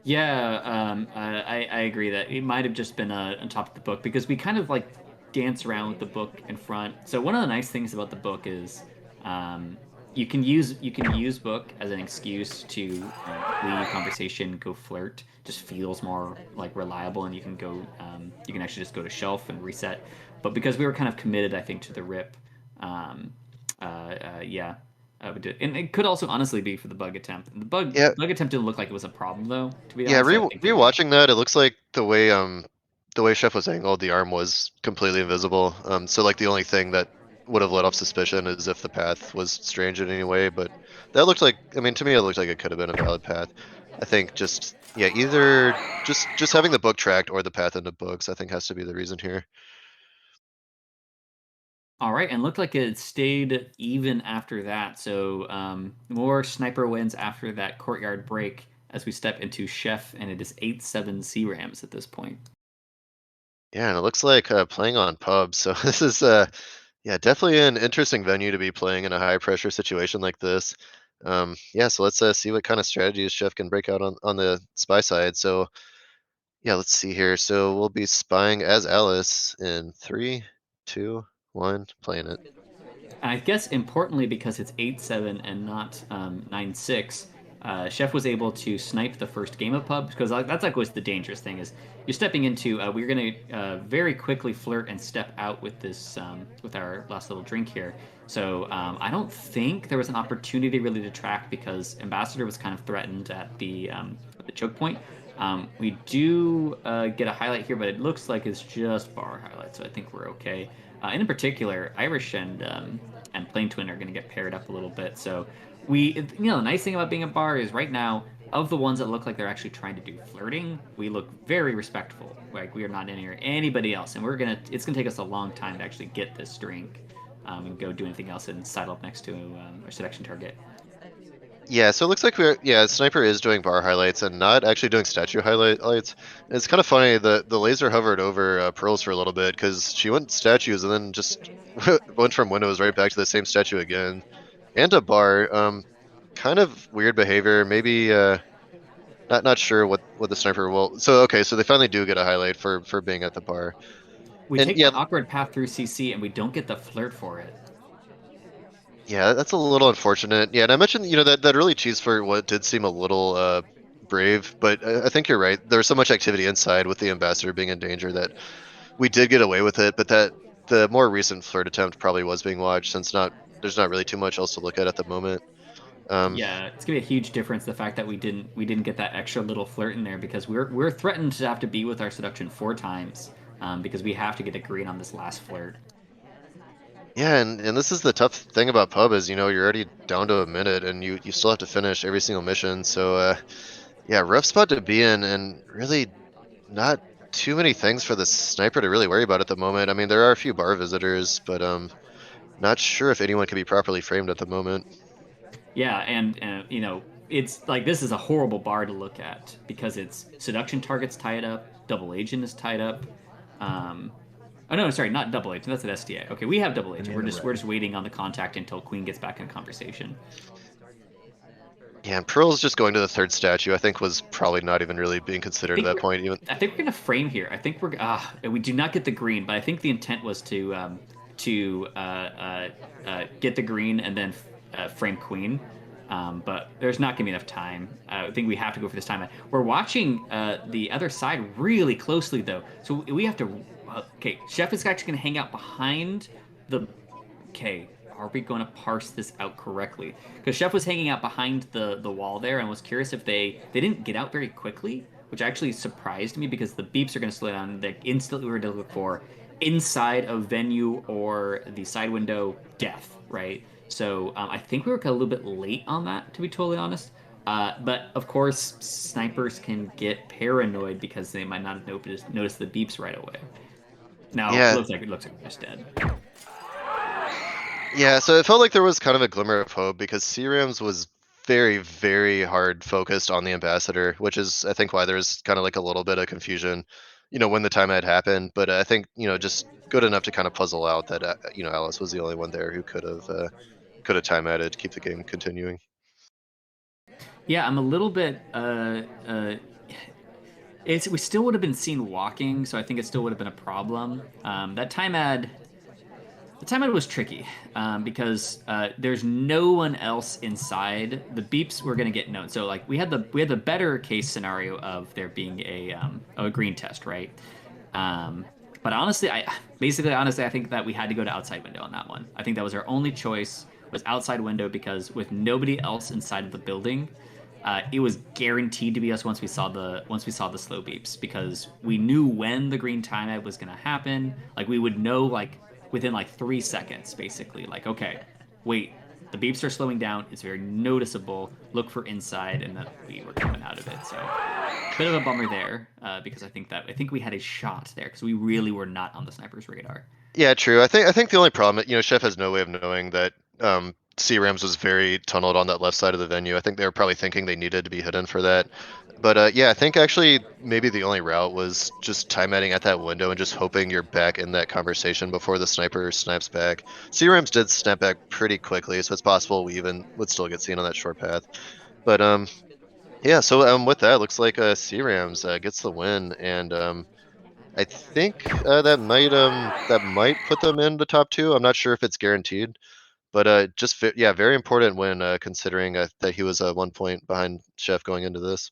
Yeah, I agree that it might have just been on top of the book because we kind of like dance around with the book in front. So one of the nice things about the book is um, you can use book as an excuse to leave conversation, go flirt. Just feels more like reliable, and you can actually just go to shelf and reset. But because we were kind of committed, I think, to the rip, um, yeah, we did. And it could also honestly be for the bug attempt. And the Yeah, bug attempt didn't look like it was a problem though. To be yeah. honest, so I think it, Rewatching that, it looks like the way Chef was angled, the arm was completely invisible. So like the only thing that would have let off suspicion is if the path was strange in any way. But that looked like, I mean, to me, it looked like it could have been a valid path. I think just yeah, either just having the book tracked or the path into books, I think has to be the reason here. all right, and looked like it stayed even after that. So more sniper wins after that courtyard break as we step into Chef, and it is 8-7 C Rams at this point. Yeah, and it looks like playing on pub. So this is yeah, definitely an interesting venue to be playing in a high pressure situation like this. Yeah, so let's see what kind of strategies Chef can break out on the spy side. So yeah, let's see here. So we'll be spying as Alice in 3, 2, 1, playing it. And I guess importantly, because it's 8-7 and not 9-6, Chef was able to snipe the first game of pub because that's like what's the dangerous thing is you're stepping into. We're gonna very quickly flirt and step out with this with our last little drink here. So I don't think there was an opportunity really to track because Ambassador was kind of threatened at the choke point. We do get a highlight here, but it looks like it's just bar highlight, so I think we're okay. And in particular, Irish and Plain Twin are going to get paired up a little bit. So the nice thing about being a bar is right now, of the ones that look like they're actually trying to do flirting, we look very respectful. Like we are not near anybody else, and it's gonna take us a long time to actually get this drink and go do anything else and sidle up next to our seduction target. Yeah, so it looks like Sniper is doing bar highlights and not actually doing statue highlights. And it's kind of funny the laser hovered over Pearls for a little bit because she went statues and then just went from windows right back to the same statue again, and a bar. Kind of weird behavior. Maybe not sure what the sniper will. So okay, so they finally do get a highlight for being at the bar, We and take yeah, the awkward path through CC and we don't get the flirt for it. yeah, that's a little unfortunate. Yeah, and I mentioned, that early cheese for what did seem a little brave, but I think you're right. There was so much activity inside with the ambassador being in danger that we did get away with it, but that the more recent flirt attempt probably was being watched since not there's not really too much else to look at the moment. Um, Yeah, it's gonna be a huge difference the fact that we didn't get that extra little flirt in there because we're threatened to have to be with our seduction 4 times because we have to get a green on this last flirt. yeah, and this is the tough thing about pub is you're already down to a minute and you still have to finish every single mission. So yeah, rough spot to be in, and really not too many things for the sniper to really worry about at the moment. I mean, there are a few bar visitors, but not sure if anyone can be properly framed at the moment. Yeah, and it's like this is a horrible bar to look at because it's seduction targets tied up, double agent is tied up. Um, oh no, sorry, not double agent. That's an STA. Okay, we have double agent. We're just waiting on the contact until Queen gets back in conversation. Yeah, and Pearl's just going to the third statue, I think was probably not even really being I considered at think that we're point. Even I think we're gonna frame here. I think we do not get the green, but I think the intent was to get the green and then frame Queen. But there's not going to be enough time. I think we have to go for this time. We're watching the other side really closely, though. So we have to. Okay, Chef is actually going to hang out behind the. Okay, are we going to parse this out correctly? Because Chef was hanging out behind the wall there, and was curious if they didn't get out very quickly, which actually surprised me because the beeps are going to slow down. They instantly were to look for inside of venue or the side window death, right? So I think we were a little bit late on that, to be totally honest. But of course, snipers can get paranoid because they might not have noticed the beeps right away. Now Yeah. it looks like we're just dead. Yeah, so it felt like there was kind of a glimmer of hope because CRAMS was very, very hard focused on the ambassador, which is I think why there's kind of like a little bit of confusion, when the time had happened. But I think just good enough to kind of puzzle out that Alice was the only one there who could have time added to keep the game continuing. Yeah, I'm a little bit. We still would have been seen walking, so I think it still would have been a problem. That time ad. The time ad was tricky because there's no one else inside. The beeps were going to get known. So like we had the better case scenario of there being a green test, right? Um, but honestly, I think that we had to go to outside window on that one. I think that was our only choice was outside window because with nobody else inside of the building, it was guaranteed to be us once we saw the slow beeps because we knew when the green time ad was going to happen. Like we would know like within like 3 seconds, basically. Like okay, wait, the beeps are slowing down. It's very noticeable. Look for inside, and that we were coming out of it. So bit of a bummer there because I think we had a shot there because we really were not on the sniper's radar. Yeah, true. I think the only problem, Chef has no way of knowing that CRAMS was very tunneled on that left side of the venue. I think they were probably thinking they needed to be hidden for that. But yeah, I think actually maybe the only route was just time adding at that window and just hoping you're back in that conversation before the sniper snaps back. CRAMS did snap back pretty quickly, so it's possible we even would still get seen on that short path. But yeah, so with that, looks like CRAMS gets the win, and I think that might put them in the top two. I'm not sure if it's guaranteed, but yeah, very important win considering that he was 1 point behind Chef going into this.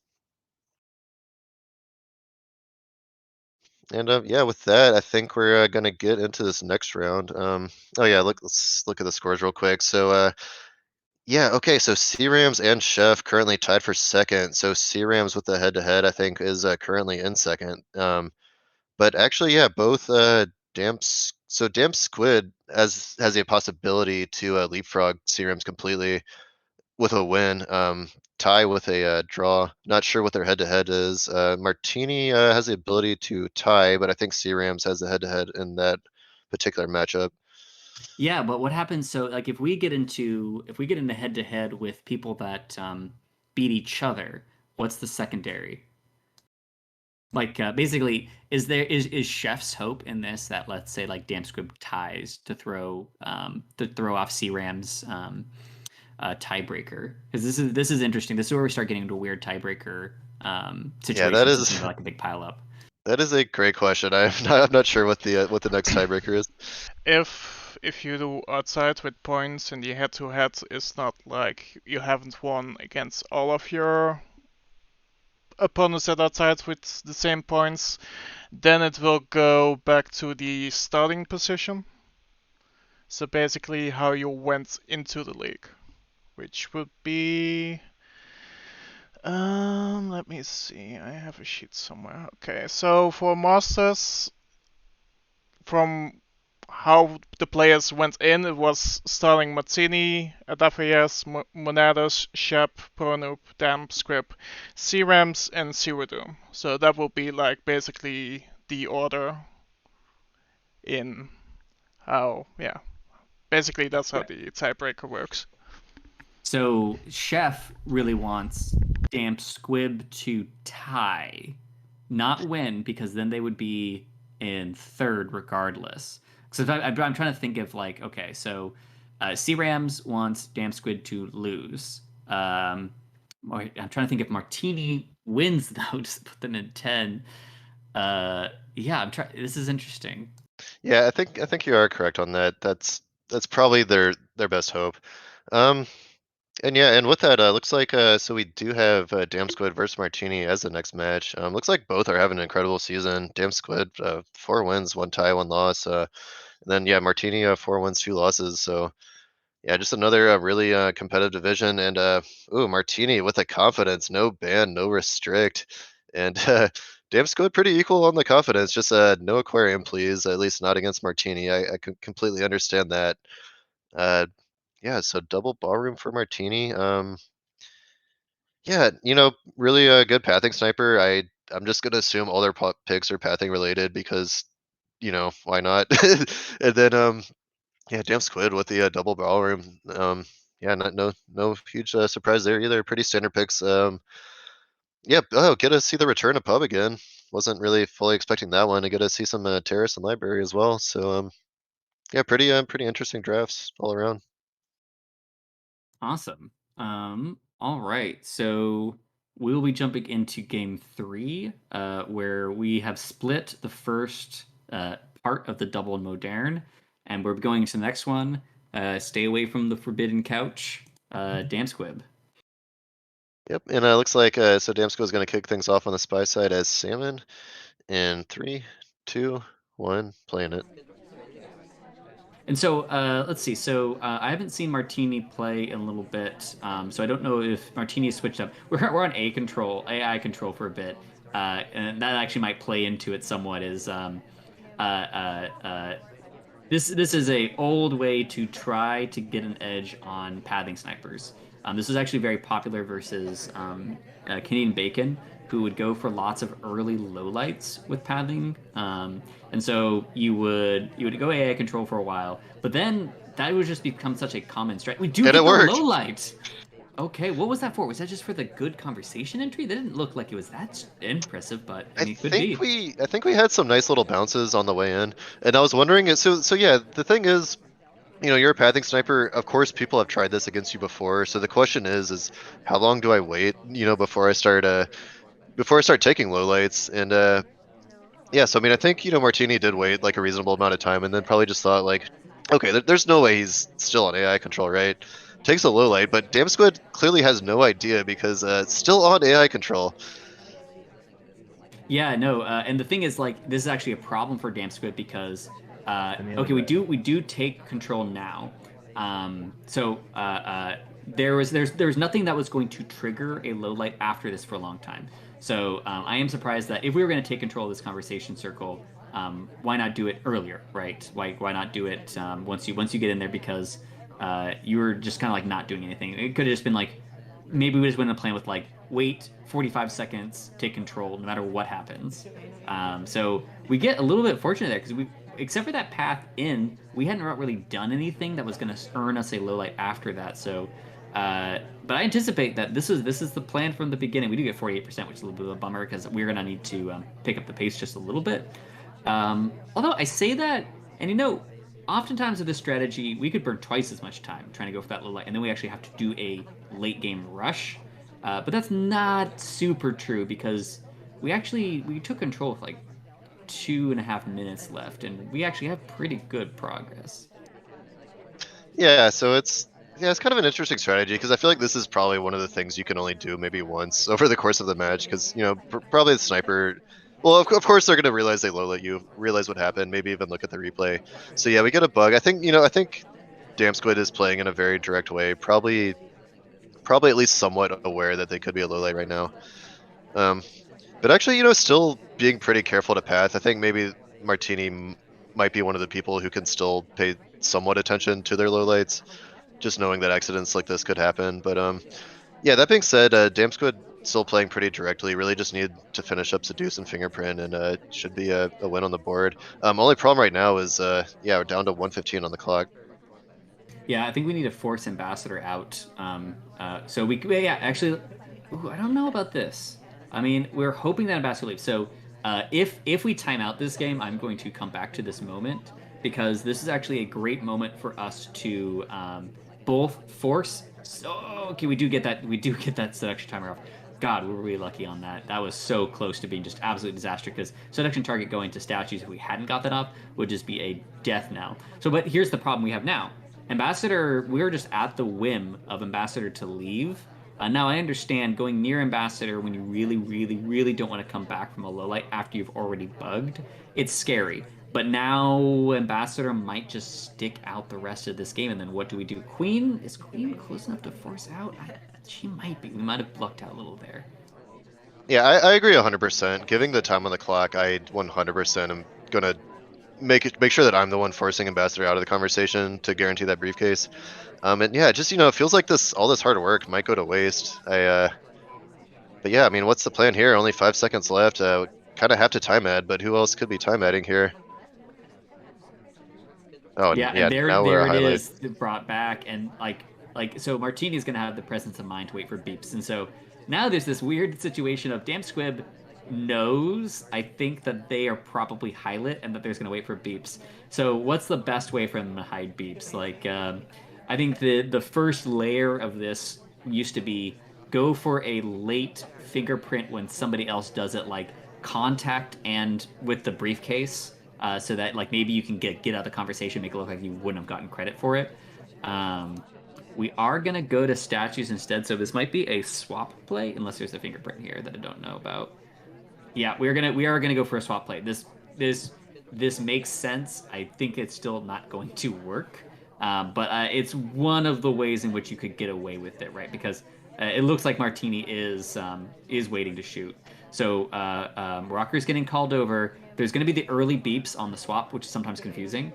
And yeah, with that, I think we're gonna get into this next round. Oh yeah, let's look at the scores real quick. So yeah, okay, so C-Rams and Chef currently tied for second. So C-Rams with the head-to-head, I think, is currently in second. But actually, yeah, both Damp Squid has the possibility to leapfrog Serums completely with a win. Tie with a draw. Not sure what their head-to-head is. Martini has the ability to tie, but I think Serums has the head-to-head in that particular matchup. Yeah, but what happens? So like if we get into head to head with people that beat each other, what's the secondary? Like basically, is Chef's hope in this that let's say like Damp Squib ties to throw off CRAM's tiebreaker because this is interesting. This is where we start getting into weird tiebreaker Yeah, that situations. It's is like a big pile up. that is a great question. I'm not sure what the next tiebreaker is. If you do outside with points and the head-to-head is not like you haven't won against all of your opponents at outside with the same points, then it will go back to the starting position. So basically how you went into the league, which would be let me see. I have a sheet somewhere. Okay, so for Masters, from how the players went in, it was starting Mazzini, Adafias, Monadas, Shep, Pronoop, Damp, Script, C-Rams, and Cyrodium. So that will be like basically the order in how, yeah. Basically, that's how Right. the tiebreaker works. So Chef really wants Damp Squib to tie, not win, because then they would be in third regardless. So I'm trying to think of like, okay, so C-Rams wants Damp Squid to lose. I'm trying to think if Martini wins though, just put them in 10. Yeah, I'm trying. This is interesting. Yeah, I think you are correct on that. That's probably their best hope. Um, And yeah, and with that, looks like so we do have Damn Squid versus Martini as the next match. Looks like both are having an incredible season. Damn Squid, 4 wins, 1 tie, 1 loss. And then yeah, Martini, 4 wins, 2 losses. So yeah, just another really competitive division. And ooh, Martini with a confidence, no ban, no restrict, and Damn Squid pretty equal on the confidence. Just no aquarium, please. At least not against Martini. I can completely understand that. Uh, yeah, so double ballroom for Martini. Yeah, really a good pathing sniper. I'm just gonna assume all their picks are pathing related because, why not? And then yeah, damn squid with the double ballroom. Yeah, no huge surprise there either. Pretty standard picks. Yeah, oh, get to see the return of pub again. Wasn't really fully expecting that one. To get to see some terrace and library as well. So yeah, pretty interesting drafts all around. Awesome. All right. So we'll be jumping into game three, where we have split the first part of the double modern, and we're going to the next one. Stay away from the forbidden couch. Damn squib. Yep, and looks like so Damsco is going to kick things off on the spy side as Salmon in 3, 2, 1, playing it. And so let's see. So I haven't seen Martini play in a little bit, so I don't know if Martini switched up. We're on AI control for a bit, and that actually might play into it somewhat. Is uh, uh, uh, this is a old way to try to get an edge on pathing snipers. This is actually very popular versus Canadian Bacon, who would go for lots of early lowlights with pathing. And so you would go AI control for a while, but then that would just become such a common strat. We do And it get the worked. lowlight. Okay, what was that for? Was that just for the good conversation entry? That didn't look like it was that impressive, but I mean, it could be. I think we had some nice little bounces on the way in, and I was wondering. So yeah, the thing is, you're a pathing sniper. Of course, people have tried this against you before. So the question is how long do I wait? Before I start taking lowlights, and yeah, so I mean, I think Martini did wait like a reasonable amount of time, and then probably just thought like, okay, there's no way he's still on AI control, right? Takes a low light, but Damn Squid clearly has no idea because it's still on AI control. Yeah, no, and the thing is, like, this is actually a problem for Damn Squid because, okay, we do take control now. There was nothing that was going to trigger a low light after this for a long time. So I am surprised that if we were going to take control of this conversation circle, why not do it earlier, right? Why not do it once you get in there because you were just kind of like not doing anything. It could have just been like maybe we just went in a plan with like wait 45 seconds, take control no matter what happens. So we get a little bit fortunate there because we, except for that path in, we hadn't really done anything that was going to earn us a low light after that. So, but I anticipate that this is the plan from the beginning. We do get 48%, which is a little bit of a bummer because we're going to need to pick up the pace just a little bit. Although I say that, and oftentimes with this strategy, we could burn twice as much time trying to go for that little light, and then we actually have to do a late game rush. But that's not super true because we took control with like 2.5 minutes left, and we actually have pretty good progress. Yeah, so it's kind of an interesting strategy because I feel like this is probably one of the things you can only do maybe once over the course of the match because probably the sniper. Well, of course they're gonna realize they low let you, realize what happened, maybe even look at the replay. So yeah, we get a bug. I think Damn Squid is playing in a very direct way. Probably at least somewhat aware that they could be a low light right now. Um, but actually, still being pretty careful to path. I think maybe Martini might be one of the people who can still pay somewhat attention to their low lights, just knowing that accidents like this could happen. But yeah, that being said, Damn Squid still playing pretty directly. Really just need to finish up Seduce and Fingerprint, and should be a win on the board. Only problem right now is yeah, we're down to 115 on the clock. Yeah, I think we need to force Ambassador out. So yeah, actually, ooh, I don't know about this. I mean, we're hoping that Ambassador leaves. So if we time out this game, I'm going to come back to this moment because this is actually a great moment for us to both force. So, okay, we do get that. We do get that seduction timer off. God, we were really lucky on that. That was so close to being just absolute disaster because seduction target going to statues if we hadn't got that up would just be a death knell. So, but here's the problem we have now Ambassador, we were just at the whim of Ambassador to leave. Now I understand going near Ambassador when you really, really, really don't want to come back from a low light after you've already bugged. It's scary. But now Ambassador might just stick out the rest of this game, and then what do we do? Queen? Is Queen close enough to force out? She might be. We might have lucked out a little there. Yeah, I agree 100%. Giving the time on the clock, I 100% am gonna make sure that I'm the one forcing Ambassador out of the conversation to guarantee that briefcase. And yeah, just it feels like all this hard work might go to waste. But yeah, I mean, what's the plan here? Only 5 seconds left. Kind of have to time add, but who else could be time adding here? Oh, and Yeah, and yeah, now we're there a it highlight. is brought back, and so Martini's gonna have the presence of mind to wait for beeps, and so now there's this weird situation of Damn Squib knows, I think, that they are probably highlight and that there's gonna wait for beeps. So what's the best way for them to hide beeps? I think the first layer of this used to be go for a late fingerprint when somebody else does it, like contact and with the briefcase, so that like maybe you can get out of the conversation, make it look like you wouldn't have gotten credit for it. Um, we are gonna go to statues instead, so this might be a swap play, unless there's a fingerprint here that I don't know about. Yeah, we are gonna go for a swap play. This this makes sense. I think it's still not going to work, but it's one of the ways in which you could get away with it, right? Because it looks like Martini is waiting to shoot. So Rocker's getting called over. There's going to be the early beeps on the swap, which is sometimes confusing.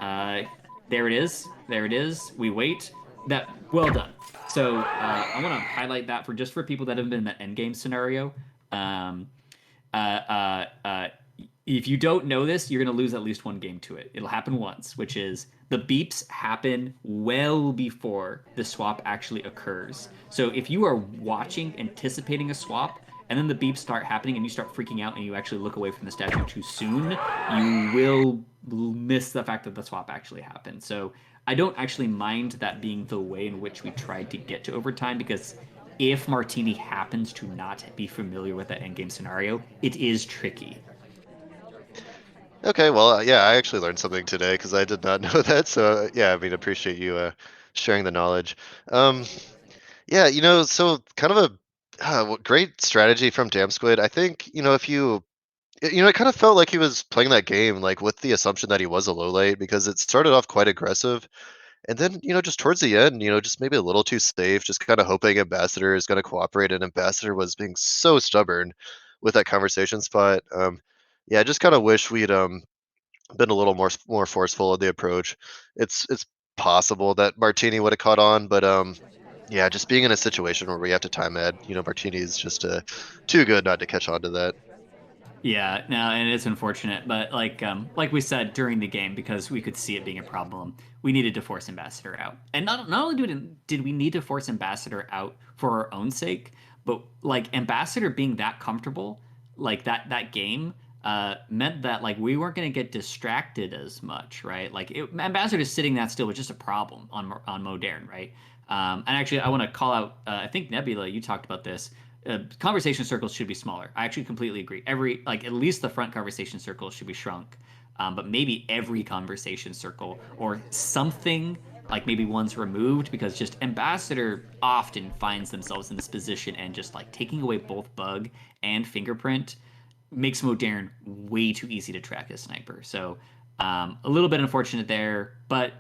Uh, there it is. There it is. We wait. That well done. So I want to highlight that for just for people that have been in that end game scenario. Um, uh, uh, uh, if you don't know this, you're going to lose at least one game to it. It'll happen once, which is the beeps happen well before the swap actually occurs. So if you are watching, anticipating a swap, and then the beeps start happening and you start freaking out and you actually look away from the statue too soon, you will miss the fact that the swap actually happened. So I don't actually mind that being the way in which we tried to get to overtime, because if Martini happens to not be familiar with that endgame scenario, it is tricky. Okay, well, yeah, I actually learned something today because I did not know that. So yeah, I mean, appreciate you sharing the knowledge. Um, yeah, so kind of a great strategy from Damn Squid. I think if it kind of felt like he was playing that game like with the assumption that he was a low late because it started off quite aggressive, and then just towards the end, just maybe a little too safe, just kind of hoping Ambassador is going to cooperate, and Ambassador was being so stubborn with that conversation spot. Yeah, I just kind of wish we'd been a little more forceful in the approach. It's possible that Martini would have caught on, but yeah, just being in a situation where we have to time add, Martini is just too good not to catch on to that. Yeah, no, and it's unfortunate, but like we said during the game, because we could see it being a problem, we needed to force Ambassador out. And not only did we need to force Ambassador out for our own sake, but like Ambassador being that comfortable, like that game, meant that like we weren't going to get distracted as much, right? Ambassador sitting that still was just a problem on Modern, right? And actually, I want to call out. I think Nebula, you talked about this. Conversation circles should be smaller. I actually completely agree. At least the front conversation circle should be shrunk, but maybe every conversation circle or something, like maybe one's removed, because just Ambassador often finds themselves in this position, and just like taking away both bug and fingerprint makes Modern way too easy to track as sniper. So a little bit unfortunate there, but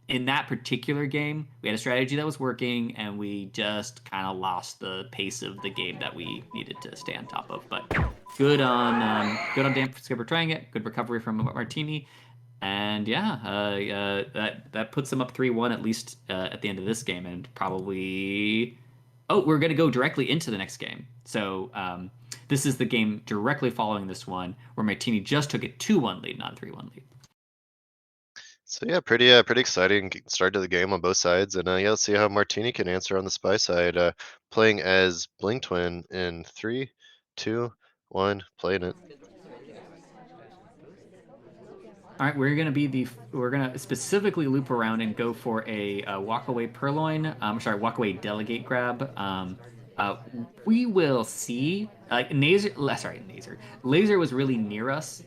in that particular game, we had a strategy that was working, and we just kind of lost the pace of the game that we needed to stay on top of. But good on Dan for trying it. Good recovery from Martini, and yeah, that puts them up 3-1 at least at the end of this game, and probably. Oh, we're gonna go directly into the next game. So this is the game directly following this one, where Martini just took a 2-1 lead, not 3-1 lead. So yeah, pretty exciting start to the game on both sides, and yeah, let's see how Martini can answer on the spy side. Playing as Blink Twin in 3, 2, 1, playing it. All right, we're gonna specifically loop around and go for a walk away purloin. Sorry, walk away delegate grab. Uh, we will see. Laser was really near us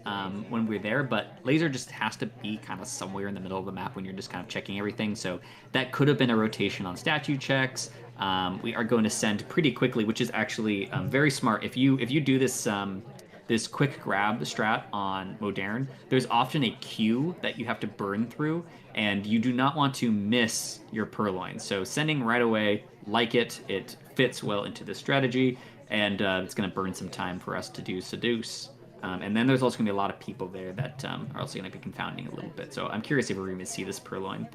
when we were there, but Laser just has to be kind of somewhere in the middle of the map when you're just kind of checking everything. So that could have been a rotation on statue checks. We are going to send pretty quickly, which is actually very smart. If you do this quick grab strat on Modern, there's often a queue that you have to burn through, and you do not want to miss your purloin. So sending right away, like it fits well into the strategy, and it's going to burn some time for us to do Seduce. And then there's also going to be a lot of people there that are also going to be confounding a little bit. So I'm curious if we're going to see this purloin.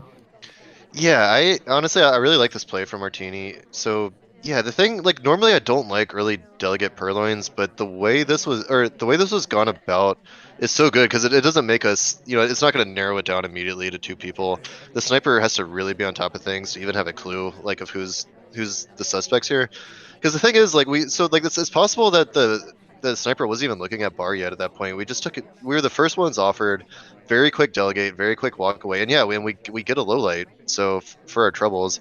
Yeah, I honestly I really like this play from Martini. So yeah, the thing like normally I don't like early delegate purloins, but the way this was gone about is so good because it doesn't make us it's not going to narrow it down immediately to two people. The sniper has to really be on top of things to even have a clue like of who's the suspects here. Because the thing is, like it's possible that the sniper wasn't even looking at bar yet at that point. We just took it. We were the first ones offered. Very quick delegate, very quick walk away, and yeah, we get a low light. So for our troubles,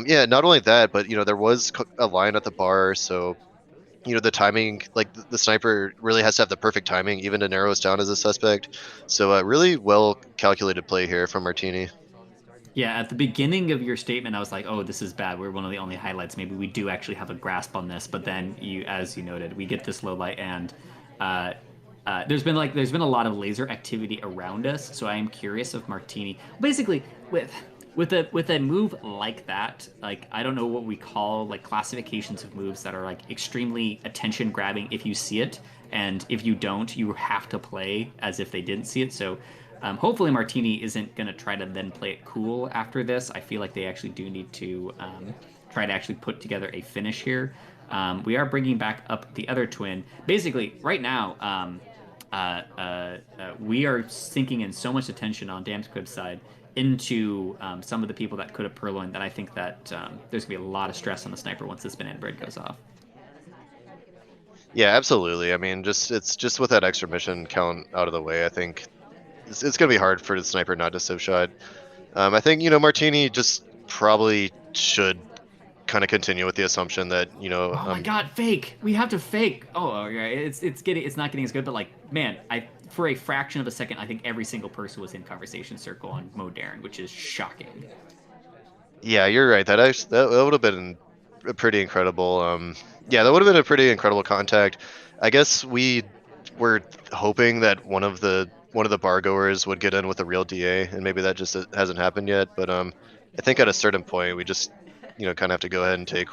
yeah. Not only that, but there was a line at the bar, so the timing, like the sniper really has to have the perfect timing, even to narrow us down as a suspect. So really well calculated play here from Martini. Yeah, at the beginning of your statement, I was like, "Oh, this is bad. We're one of the only highlights. Maybe we do actually have a grasp on this." But then, as you noted, we get this low light, and uh, there's been a lot of laser activity around us. So I am curious if Martini, basically, with a move like that, like I don't know what we call like classifications of moves that are like extremely attention grabbing if you see it, and if you don't, you have to play as if they didn't see it. So hopefully Martini isn't going to try to then play it cool after this. I feel like they actually do need to try to actually put together a finish here. We are bringing back up the other twin. Basically, right now, we are sinking in so much attention on Damsquib's side into some of the people that could have purloined that I think that there's going to be a lot of stress on the sniper once this banana bread goes off. Yeah, absolutely. I mean, it's just with that extra mission count out of the way, I think it's gonna be hard for the sniper not to sub shot. I think Martini just probably should kind of continue with the assumption that Oh my god, fake! We have to fake. Oh, yeah, it's not getting as good, but like, man, I for a fraction of a second, I think every single person was in conversation circle on Modern, which is shocking. yeah, you're right. That would have been a pretty incredible. Yeah, that would have been a pretty incredible contact. I guess we were hoping that one of the bar goers would get in with a real DA, and maybe that just hasn't happened yet. But I think at a certain point we just kind of have to go ahead and take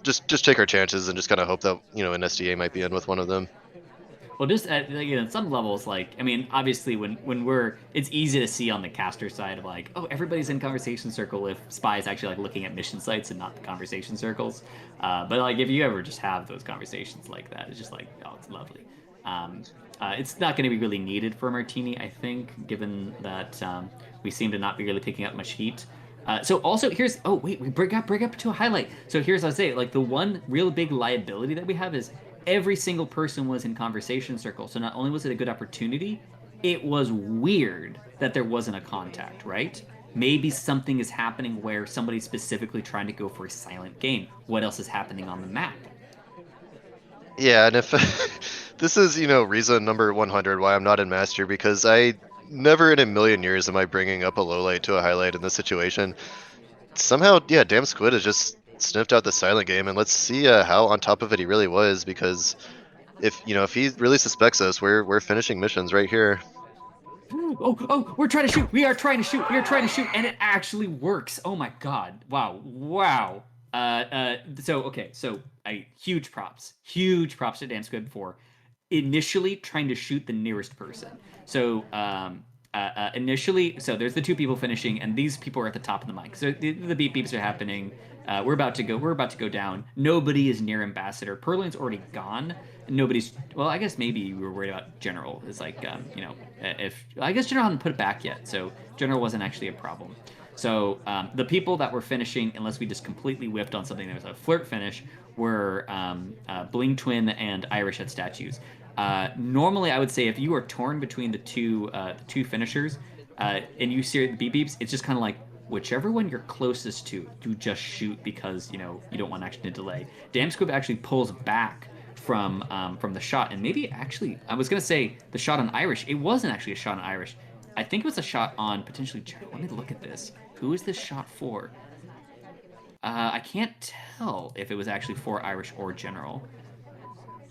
just take our chances and just kind of hope that an SDA might be in with one of them. Well, just at like, some levels, like I mean, obviously when it's easy to see on the caster side of like, oh, everybody's in conversation circle if Spy is actually like looking at mission sites and not the conversation circles. But like if you ever just have those conversations like that, it's just like, oh, it's lovely. It's not going to be really needed for Martini, I think, given that we seem to not be really picking up much heat. So also here's wait, we bring up to a highlight. So here's I say like the one real big liability that we have is every single person was in conversation circle. So not only was it a good opportunity, it was weird that there wasn't a contact, right? Maybe something is happening where somebody's specifically trying to go for a silent game. What else is happening on the map? Yeah, and if this is, reason number 100 why I'm not in Master, because I never in a million years am I bringing up a low light to a highlight in this situation. Somehow, yeah, Damn Squid has just sniffed out the silent game, and let's see how on top of it he really was, because if he really suspects us, we're finishing missions right here. We're trying to shoot. We are trying to shoot. We are trying to shoot, and it actually works. Oh my god! Wow, wow. So okay, so huge props to Dan Squid for initially trying to shoot the nearest person. So initially, so there's the two people finishing, and these people are at the top of the mic. So the beep beeps are happening. We're about to go. We're about to go down. Nobody is near Ambassador. Purloin's already gone. Nobody's. Well, I guess maybe we were worried about General. It's like if I guess General hadn't put it back yet, so General wasn't actually a problem. So the people that were finishing, unless we just completely whiffed on something that was a flirt finish, were Bling Twin and Irish at statues. Normally, I would say if you are torn between the two finishers, and you see the beep beeps, it's just kind of like whichever one you're closest to, you just shoot because you don't want action to delay. Damn Squib actually pulls back from the shot, and maybe actually I was gonna say the shot on Irish. It wasn't actually a shot on Irish. I think it was a shot on potentially. Let me look at this. Who is this shot for? I can't tell if it was actually for Irish or General.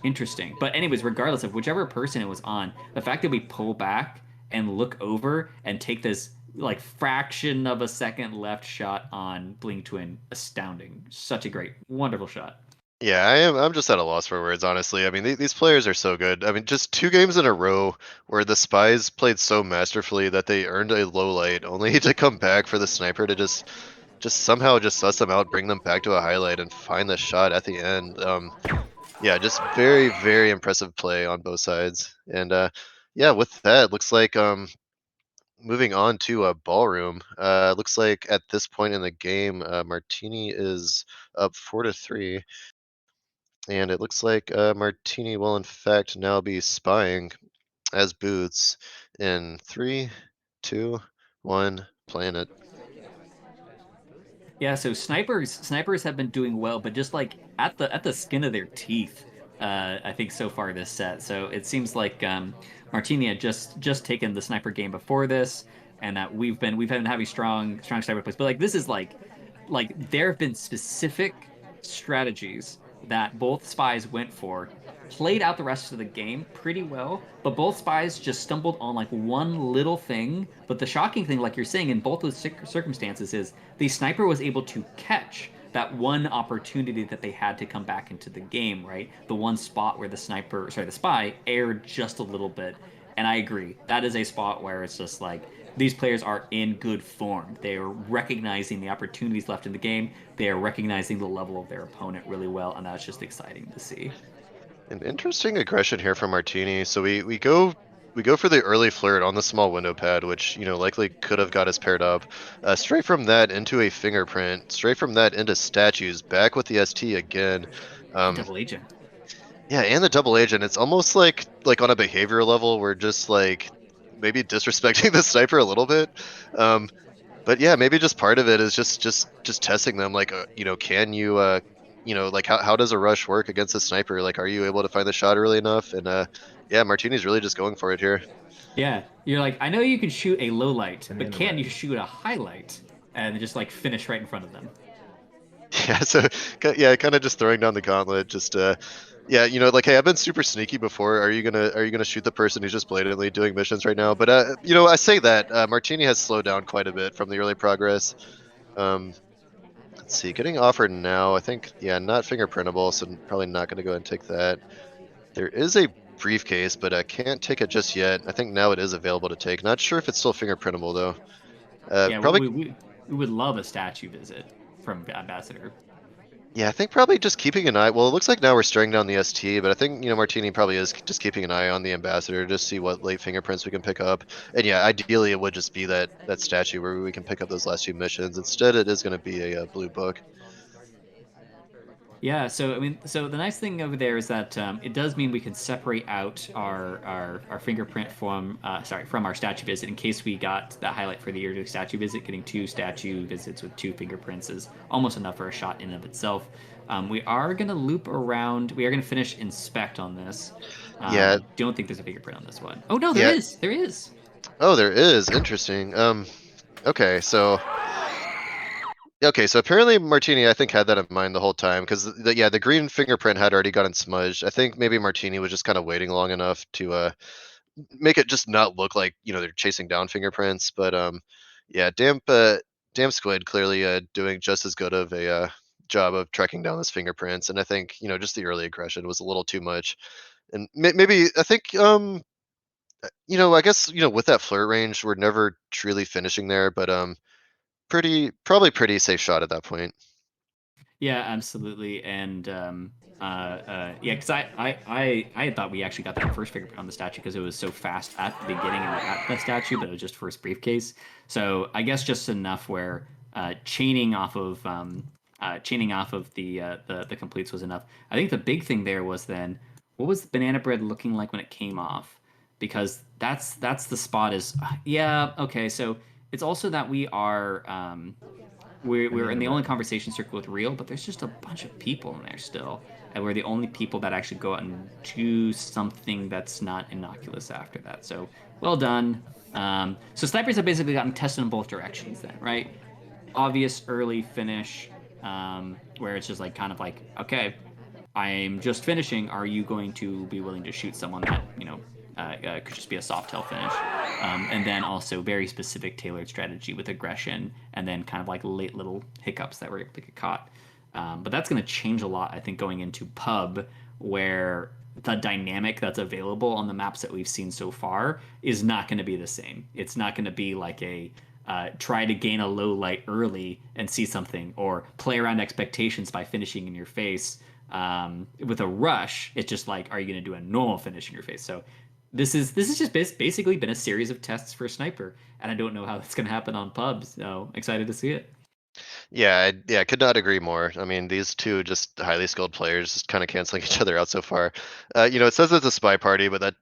Interesting. But anyways, regardless of whichever person it was on, the fact that we pull back and look over and take this like fraction of a second left shot on Blink Twin, astounding. Such a great, wonderful shot. Yeah, I'm just at a loss for words, honestly. I mean, these players are so good. I mean, just 2 games in a row where the spies played so masterfully that they earned a low light, only to come back for the sniper to just somehow just suss them out, bring them back to a highlight, and find the shot at the end. Yeah, just very, very impressive play on both sides. And yeah, with that, looks like moving on to a ballroom. Looks like at this point in the game, Martini is up 4-3. And it looks like Martini will, in fact, now be spying as Boots in 3, 2, 1, planet. Yeah, so snipers have been doing well, but just like at the skin of their teeth, I think so far this set. So it seems like Martini had just taken the sniper game before this, and that we've been having strong sniper plays. But like this is like there have been specific strategies that both spies went for, played out the rest of the game pretty well, but both spies just stumbled on like one little thing. But the shocking thing, like you're saying, in both those circumstances, is the sniper was able to catch that one opportunity that they had to come back into the game, right? The one spot where the spy erred just a little bit. And I agree, that is a spot where it's just like these players are in good form. They are recognizing the opportunities left in the game. They are recognizing the level of their opponent really well, and that's just exciting to see. An interesting aggression here from Martini. So we go for the early flirt on the small window pad, which likely could have got us paired up. Straight from that into a fingerprint. Straight from that into statues. Back with the ST again. And Um, double agent. yeah, and the double agent. It's almost like on a behavioral level, we're just like maybe disrespecting the sniper a little bit. Um, but yeah, maybe just part of it is just testing them. Like, can you, like how does a rush work against a sniper? Like, are you able to find the shot early enough? And yeah, Martini's really just going for it here. Yeah, you're like, I know you can shoot a low light, but can you shoot a highlight and just like finish right in front of them? Yeah, so yeah, kind of just throwing down the gauntlet. Just yeah, like, hey, I've been super sneaky before. Are you gonna shoot the person who's just blatantly doing missions right now? But I say that Martini has slowed down quite a bit from the early progress. Um, let's see, getting offered now. I think, yeah, not fingerprintable, so probably not going to go ahead and take that. There is a briefcase, but I can't take it just yet. I think now it is available to take. Not sure if it's still fingerprintable though. Yeah, Probably, we would love a statue visit from Ambassador. yeah, I think probably just keeping an eye. Well, it looks like now we're staring down the ST, but I think Martini probably is just keeping an eye on the ambassador, just see what late fingerprints we can pick up. And yeah, ideally it would just be that statue where we can pick up those last 2 missions. Instead, it is going to be a blue book. Yeah, so I mean, so the nice thing over there is that it does mean we can separate out our fingerprint from our statue visit in case we got that highlight for the year to statue visit. Getting 2 statue visits with 2 fingerprints is almost enough for a shot in and of itself. We are gonna loop around. We are gonna finish inspect on this. Yeah, Don't think there's a fingerprint on this one. Oh no, there yeah. is. There is. Oh, there is. Interesting. Okay, so apparently Martini, I think, had that in mind the whole time because the green fingerprint had already gotten smudged. I think maybe Martini was just kind of waiting long enough to make it just not look like they're chasing down fingerprints. But yeah, damn squid clearly doing just as good of a job of tracking down those fingerprints. And I think just the early aggression was a little too much. And maybe I think I guess with that flirt range, we're never truly finishing there, but probably pretty safe shot at that point. Yeah, absolutely. And yeah, because I had thought we actually got that first fingerprint on the statue because it was so fast at the beginning and at the statue, but it was just first briefcase. So I guess just enough where chaining off of the completes was enough. I think the big thing there was then what was the banana bread looking like when it came off? Because that's the spot is yeah, okay, so It's also that we're in the only conversation circle with real, but there's just a bunch of people in there still, and we're the only people that actually go out and do something that's not innocuous after that. So well done. So snipers have basically gotten tested in both directions then, right? Obvious early finish, where it's just like kind of like, okay, I'm just finishing. Are you going to be willing to shoot someone that could just be a soft tail finish? And then also very specific tailored strategy with aggression, and then kind of like late little hiccups that were able to get caught. But that's going to change a lot, I think, going into pub, where the dynamic that's available on the maps that we've seen so far is not going to be the same. It's not going to be like a try to gain a low light early and see something, or play around expectations by finishing in your face. With a rush, it's just like, are you going to do a normal finish in your face? So this is just basically been a series of tests for Sniper, and I don't know how that's going to happen on pubs. So excited to see it. Yeah, I could not agree more. I mean, these two just highly skilled players just kind of canceling each other out so far. It says it's a spy party, but that,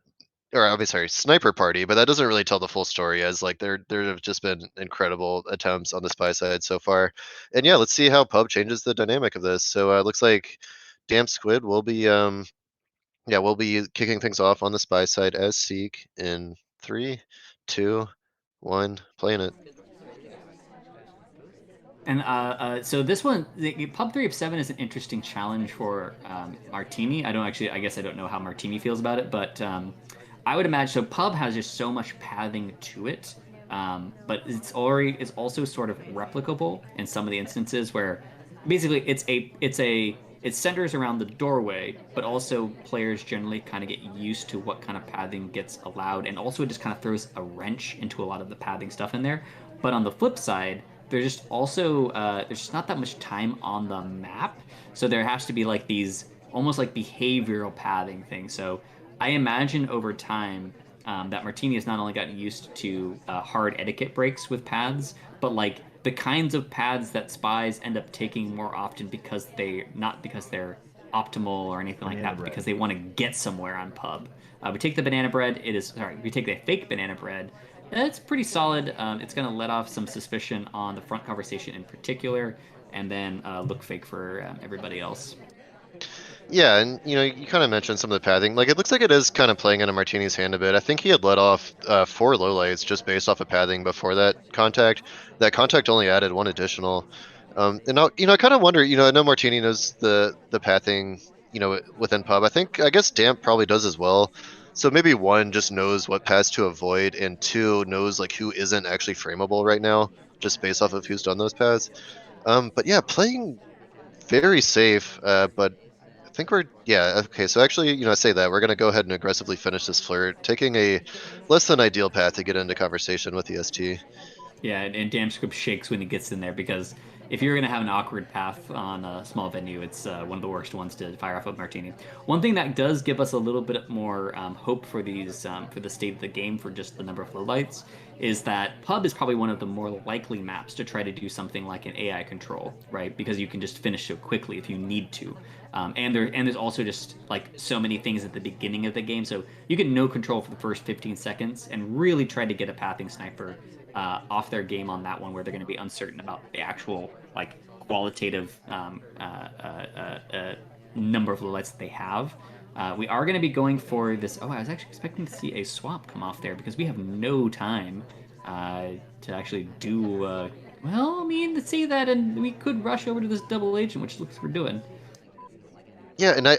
or I mean, sorry, sniper party, but that doesn't really tell the full story. As like there have just been incredible attempts on the spy side so far, and yeah, let's see how pub changes the dynamic of this. So it looks like Damp Squid will be we'll be kicking things off on the spy side as Seek in 3, 2, 1, playing it. And so this one, the Pub 3 of 7 is an interesting challenge for Martini. I guess I don't know how Martini feels about it, but I would imagine, so Pub has just so much pathing to it, but it's also sort of replicable in some of the instances where basically it centers around the doorway, but also players generally kind of get used to what kind of pathing gets allowed, and also it just kind of throws a wrench into a lot of the pathing stuff in there. But on the flip side, there's just not that much time on the map, so there has to be like these almost like behavioral pathing things. So I imagine over time that Martini has not only gotten used to hard etiquette breaks with paths, but like the kinds of paths that spies end up taking more often because they're optimal or anything like that, but because they want to get somewhere on pub. We take the banana bread. We take the fake banana bread. It's pretty solid. It's going to let off some suspicion on the front conversation in particular, and then look fake for everybody else. Yeah, and you kind of mentioned some of the pathing. Like it looks like it is kind of playing into Martini's hand a bit. I think he had let off 4 lowlights just based off of pathing before that contact. That contact only added 1 additional. And now, I kind of wonder. I know Martini knows the pathing. Within pub. I guess Damp probably does as well. So maybe 1 just knows what paths to avoid, and 2 knows like who isn't actually frameable right now, just based off of who's done those paths. But yeah, playing very safe. But I think okay. So actually, I say that we're going to go ahead and aggressively finish this flirt, taking a less than ideal path to get into conversation with EST. Yeah, and Damn Script shakes when he gets in there because if you're going to have an awkward path on a small venue, it's one of the worst ones to fire off of Martini. One thing that does give us a little bit more hope for for the state of the game for just the number of lowlights is that Pub is probably one of the more likely maps to try to do something like an AI control, right? Because you can just finish so quickly if you need to. And there's also just like so many things at the beginning of the game, so you get no control for the first 15 seconds and really try to get a pathing sniper off their game on that one, where they're going to be uncertain about the actual like qualitative number of lights that they have. We are going to be going for this. Oh, I was actually expecting to see a swap come off there because we have no time to actually do. Well, I mean, to say that, and we could rush over to this double agent, which looks like we're doing. Yeah, and I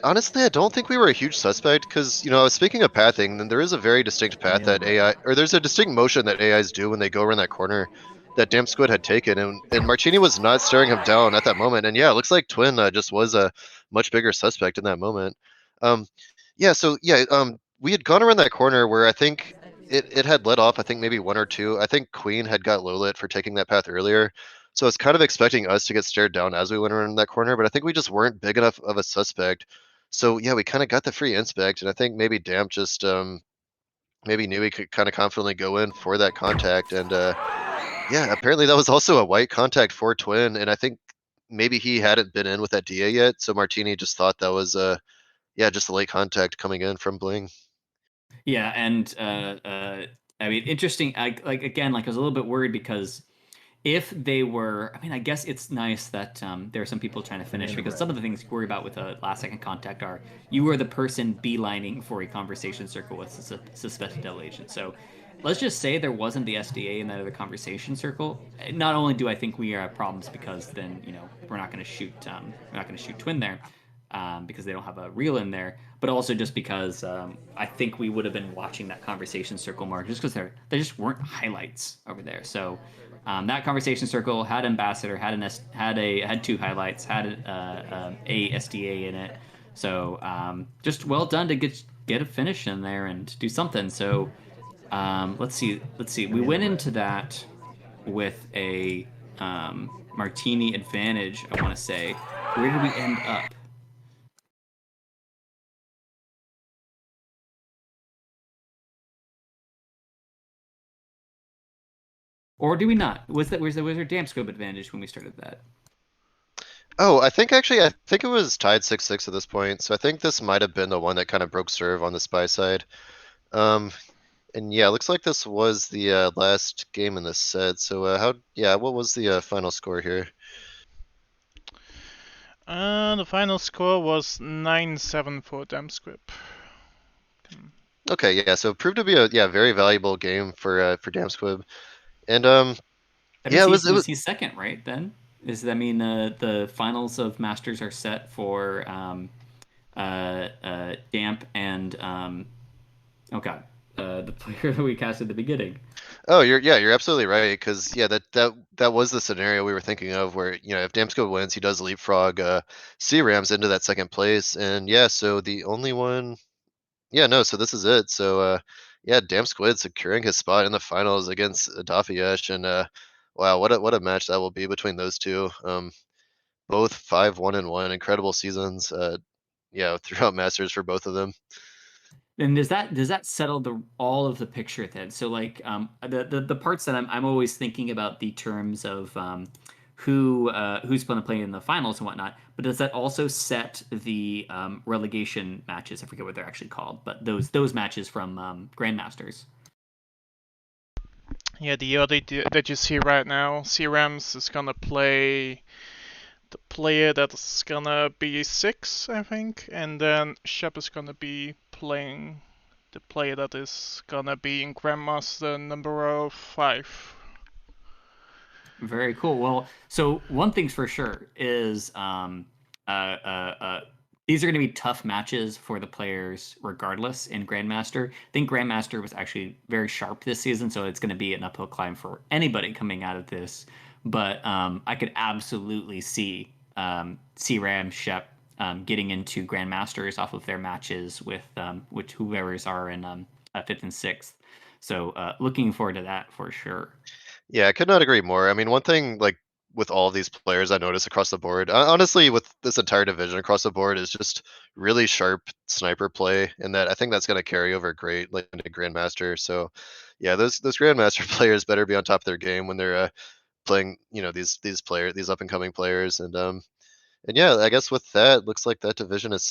don't think we were a huge suspect because, speaking of pathing, then there is a very distinct path that AI, or there's a distinct motion that AIs do when they go around that corner that Damp Squid had taken, and Martini was not staring him down at that moment. And yeah, it looks like Twin just was a much bigger suspect in that moment. Um, we had gone around that corner where I think it had let off, I think maybe 1 or 2. I think Queen had got low lit for taking that path earlier. So I was kind of expecting us to get stared down as we went around that corner, but I think we just weren't big enough of a suspect. So yeah, we kind of got the free inspect, and I think maybe Damp just maybe knew he could kind of confidently go in for that contact. And yeah, apparently that was also a white contact for Twin, and I think maybe he hadn't been in with that DA yet, so Martini just thought that was just a late contact coming in from Bling. Yeah, and I mean, interesting. Like again, like I was a little bit worried because if they were, I mean, I guess it's nice that there are some people trying to finish because some of the things you worry about with a last second contact are you are the person beelining for a conversation circle with a suspected devil agent. So let's just say there wasn't the SDA in that other conversation circle. Not only do I think we have problems because then we're not going to shoot Twin there. Because they don't have a reel in there, but also just because I think we would have been watching that conversation circle more, just because there just weren't highlights over there. So that conversation circle had ambassador, had two highlights, had a SDA in it. So just well done to get a finish in there and do something. So let's see. We went into that with a martini advantage. I want to say, where did we end up? Or do we not? Was there damp scope advantage when we started that? Oh, I think it was tied 6-6 at this point. So I think this might have been the one that kind of broke serve on the spy side. And yeah, it looks like this was the last game in this set. So what was the final score here? The final score was 9-7 for Damscript. Okay, yeah, so it proved to be a very valuable game for Damsquib. And That yeah, means it was he's second, right? Then does that mean the finals of Masters are set for Damp and oh god, the player that we cast at the beginning? Oh, you're absolutely right, because yeah, that was the scenario we were thinking of, where if Damsco wins, he does leapfrog C-Rams into that second place, and yeah, so the only one, yeah, no, so this is it. So yeah, Damsquid securing his spot in the finals against Dafiyesh, and wow, what a match that will be between those two. Both 5-1-1, incredible seasons. Yeah, throughout Masters for both of them. And does that settle all of the picture then? So like the parts that I'm always thinking about the terms of who's going to play in the finals and whatnot. But does that also set the relegation matches? I forget what they're actually called, but those matches from Grandmasters. Yeah, the order that you see right now, C-Rams is gonna play the player that's gonna be 6, I think, and then Shep is gonna be playing the player that is gonna be in Grandmaster number 5. Very cool. Well, so one thing's for sure is these are going to be tough matches for the players regardless in Grandmaster. I think Grandmaster was actually very sharp this season, so it's going to be an uphill climb for anybody coming out of this. But I could absolutely see C-Ram, Shep getting into Grandmasters off of their matches with whoever's are in 5th and 6th. So looking forward to that for sure. Yeah, I could not agree more. I mean, one thing like with all of these players I notice across the board, honestly, with this entire division across the board, is just really sharp sniper play, and that I think that's going to carry over great like into Grandmaster. So, yeah, those Grandmaster players better be on top of their game when they're playing, these up and coming players, and yeah, I guess with that, looks like that division is